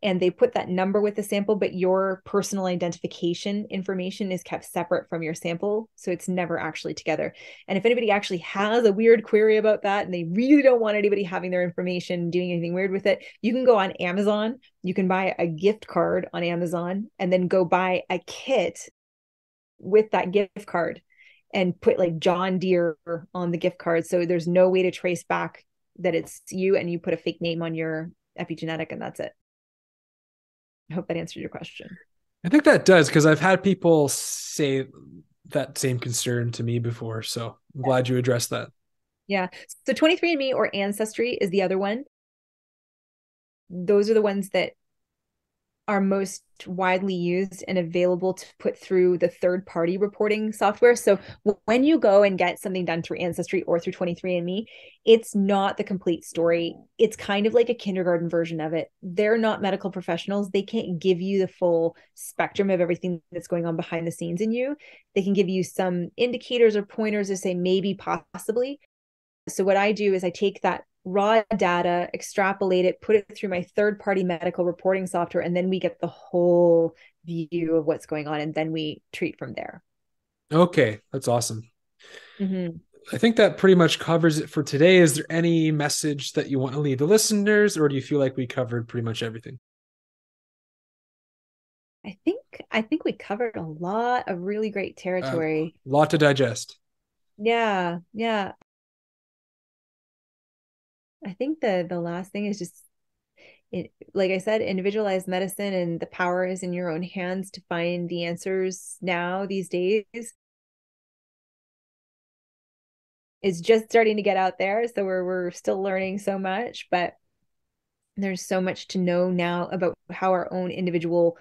and they put that number with the sample, but your personal identification information is kept separate from your sample. So it's never actually together. And if anybody actually has a weird query about that and they really don't want anybody having their information, doing anything weird with it, you can go on Amazon. You can buy a gift card on Amazon and then go buy a kit with that gift card and put like John Deere on the gift card. So there's no way to trace back that it's you, and you put a fake name on your epigenetic, and that's it. I hope that answered your question. I think that does, because I've had people say that same concern to me before. So I'm glad you addressed that. Yeah. So 23andMe or Ancestry is the other one. Those are the ones that are most widely used and available to put through the third-party reporting software. So when you go and get something done through Ancestry or through 23andMe, it's not the complete story. It's kind of like a kindergarten version of it. They're not medical professionals. They can't give you the full spectrum of everything that's going on behind the scenes in you. They can give you some indicators or pointers to say maybe, possibly. So what I do is I take that raw data, extrapolate it, put it through my third-party medical reporting software, and then we get the whole view of what's going on, and then we treat from there. Okay, that's awesome. Mm-hmm. I think that pretty much covers it for today. Is there any message that you want to leave the listeners, or do you feel like we covered pretty much everything? I think we covered a lot of really great A territory. lot to digest. Yeah, yeah. I think the last thing is just like I said, individualized medicine, and the power is in your own hands to find the answers now these days. It's just starting to get out there, so we're still learning so much, but there's so much to know now about how our own individual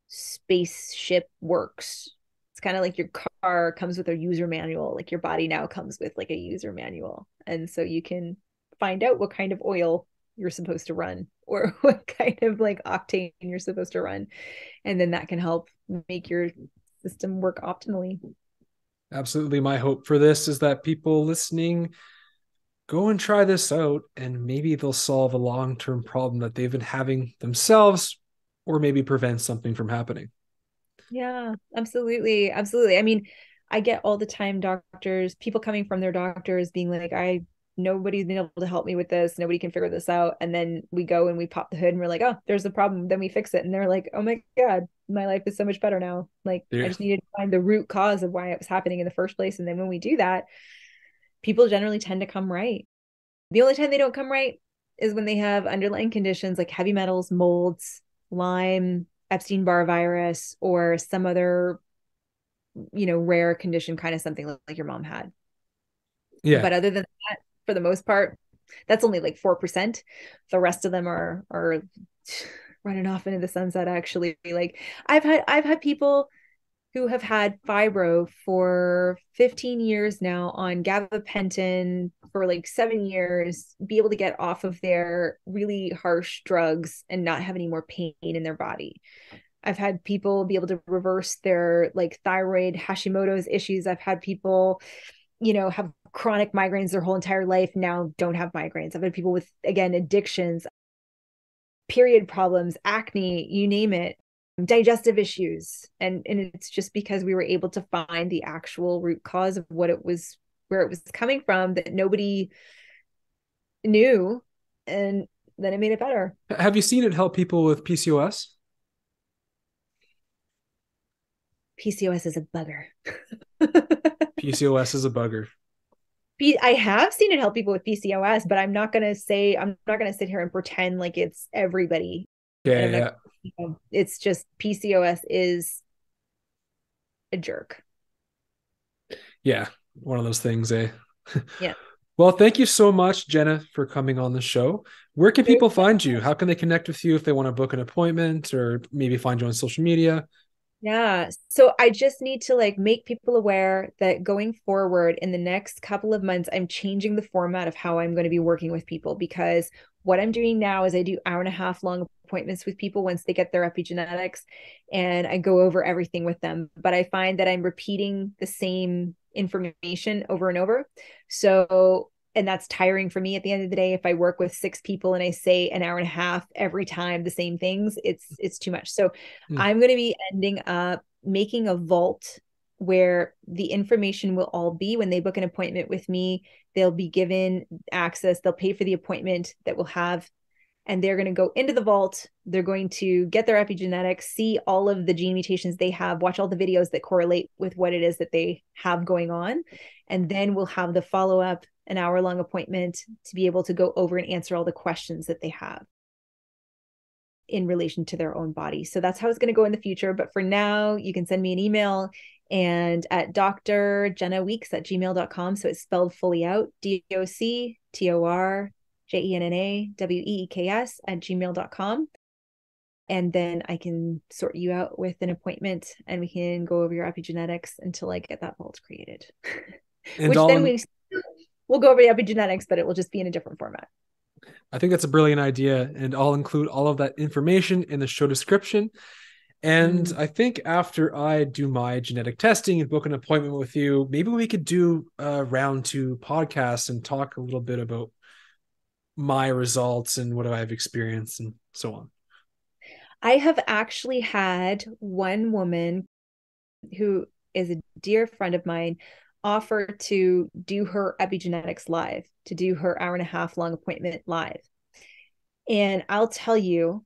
spaceship works. It's kind of like your car comes with a user manual, like your body now comes with like a user manual. And so you can find out what kind of oil you're supposed to run or what kind of like octane you're supposed to run. And then that can help make your system work optimally. Absolutely. My hope for this is that people listening go and try this out, and maybe they'll solve a long-term problem that they've been having themselves, or maybe prevent something from happening. Yeah, absolutely. Absolutely. I mean, I get all the time people coming from their doctors being like, nobody's been able to help me with this. Nobody can figure this out. And then we go and we pop the hood and we're like, oh, there's a problem. Then we fix it. And they're like, oh my God, my life is so much better now. Like, I Yeah. just needed to find the root cause of why it was happening in the first place. And then when we do that, people generally tend to come right. The only time they don't come right is when they have underlying conditions like heavy metals, molds, Lyme, Epstein-Barr virus, or some other, rare condition, kind of something like your mom had. Yeah. But other than that, for the most part, that's only like 4%. The rest of them are running off into the sunset, actually. Like I've had people who have had fibro for 15 years now on gabapentin for like 7 years, be able to get off of their really harsh drugs and not have any more pain in their body. I've had people be able to reverse their like thyroid, Hashimoto's issues. I've had people, have chronic migraines their whole entire life, now don't have migraines. I've had people with, again, addictions, period problems, acne, you name it, digestive issues. And it's just because we were able to find the actual root cause of where it was coming from that nobody knew. And then it made it better. Have you seen it help people with PCOS? PCOS is a bugger. PCOS is a bugger. I have seen it help people with PCOS, but I'm not going to sit here and pretend like it's everybody. Yeah, And I'm yeah. not, it's just PCOS is a jerk. Yeah. One of those things, eh? Yeah. Well, thank you so much, Jenna, for coming on the show. Where can people find you? How can they connect with you if they want to book an appointment or maybe find you on social media? Yeah. So I just need to like make people aware that going forward in the next couple of months, I'm changing the format of how I'm going to be working with people, because what I'm doing now is I do 1.5 hour long appointments with people once they get their epigenetics, and I go over everything with them. But I find that I'm repeating the same information over and over. So, and that's tiring for me at the end of the day. If I work with 6 people and I say 1.5 hours every time the same things, it's too much. So I'm going to be ending up making a vault where the information will all be when they book an appointment with me. They'll be given access. They'll pay for the appointment that we'll have, and they're going to go into the vault. They're going to get their epigenetics, see all of the gene mutations they have, watch all the videos that correlate with what it is that they have going on. And then we'll have the follow-up, 1 hour-long appointment to be able to go over and answer all the questions that they have in relation to their own body. So that's how it's going to go in the future. But for now, you can send me an email and at drjennaweeks@gmail.com. So it's spelled fully out, DOCTORJENNAWEEKS@gmail.com. And then I can sort you out with an appointment and we can go over your epigenetics until I get that vault created. And Which then we'll go over the epigenetics, but it will just be in a different format. I think that's a brilliant idea. And I'll include all of that information in the show description. And I think after I do my genetic testing and book an appointment with you, maybe we could do a round 2 podcast and talk a little bit about my results and what I've experienced and so on. I have actually had one woman who is a dear friend of mine offer to do her epigenetics live, to do her hour-and-a-half long appointment live. And I'll tell you,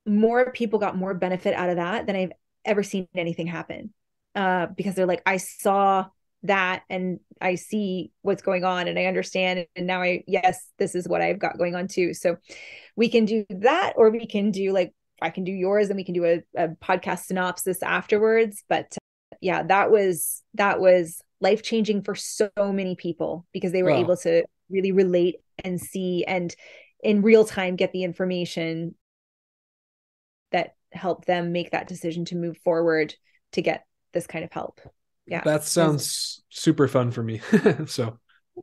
more people got more benefit out of that than I've ever seen anything happen. Because they're like, I saw that and I see what's going on and I understand. And now yes, this is what I've got going on too. So we can do that, or we can do like, I can do yours and we can do a podcast synopsis afterwards. But yeah, that was life-changing for so many people because they were Wow. able to really relate and see and in real time get the information that helped them make that decision to move forward to get this kind of help. Yeah. That sounds super fun for me. So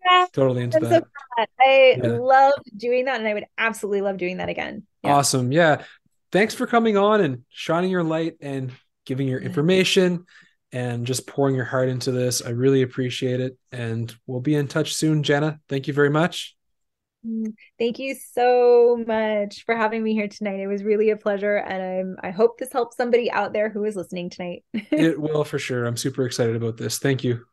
Yeah, totally into I'm so that. glad. I Yeah. love doing that and I would absolutely love doing that again. Yeah. Awesome. Yeah. Thanks for coming on and shining your light and giving your information and just pouring your heart into this. I really appreciate it. And we'll be in touch soon, Jenna. Thank you very much. Thank you so much for having me here tonight. It was really a pleasure, and I hope this helps somebody out there who is listening tonight. It will for sure. I'm super excited about this. Thank you.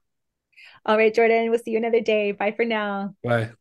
All right, Jordan, we'll see you another day. Bye for now. Bye.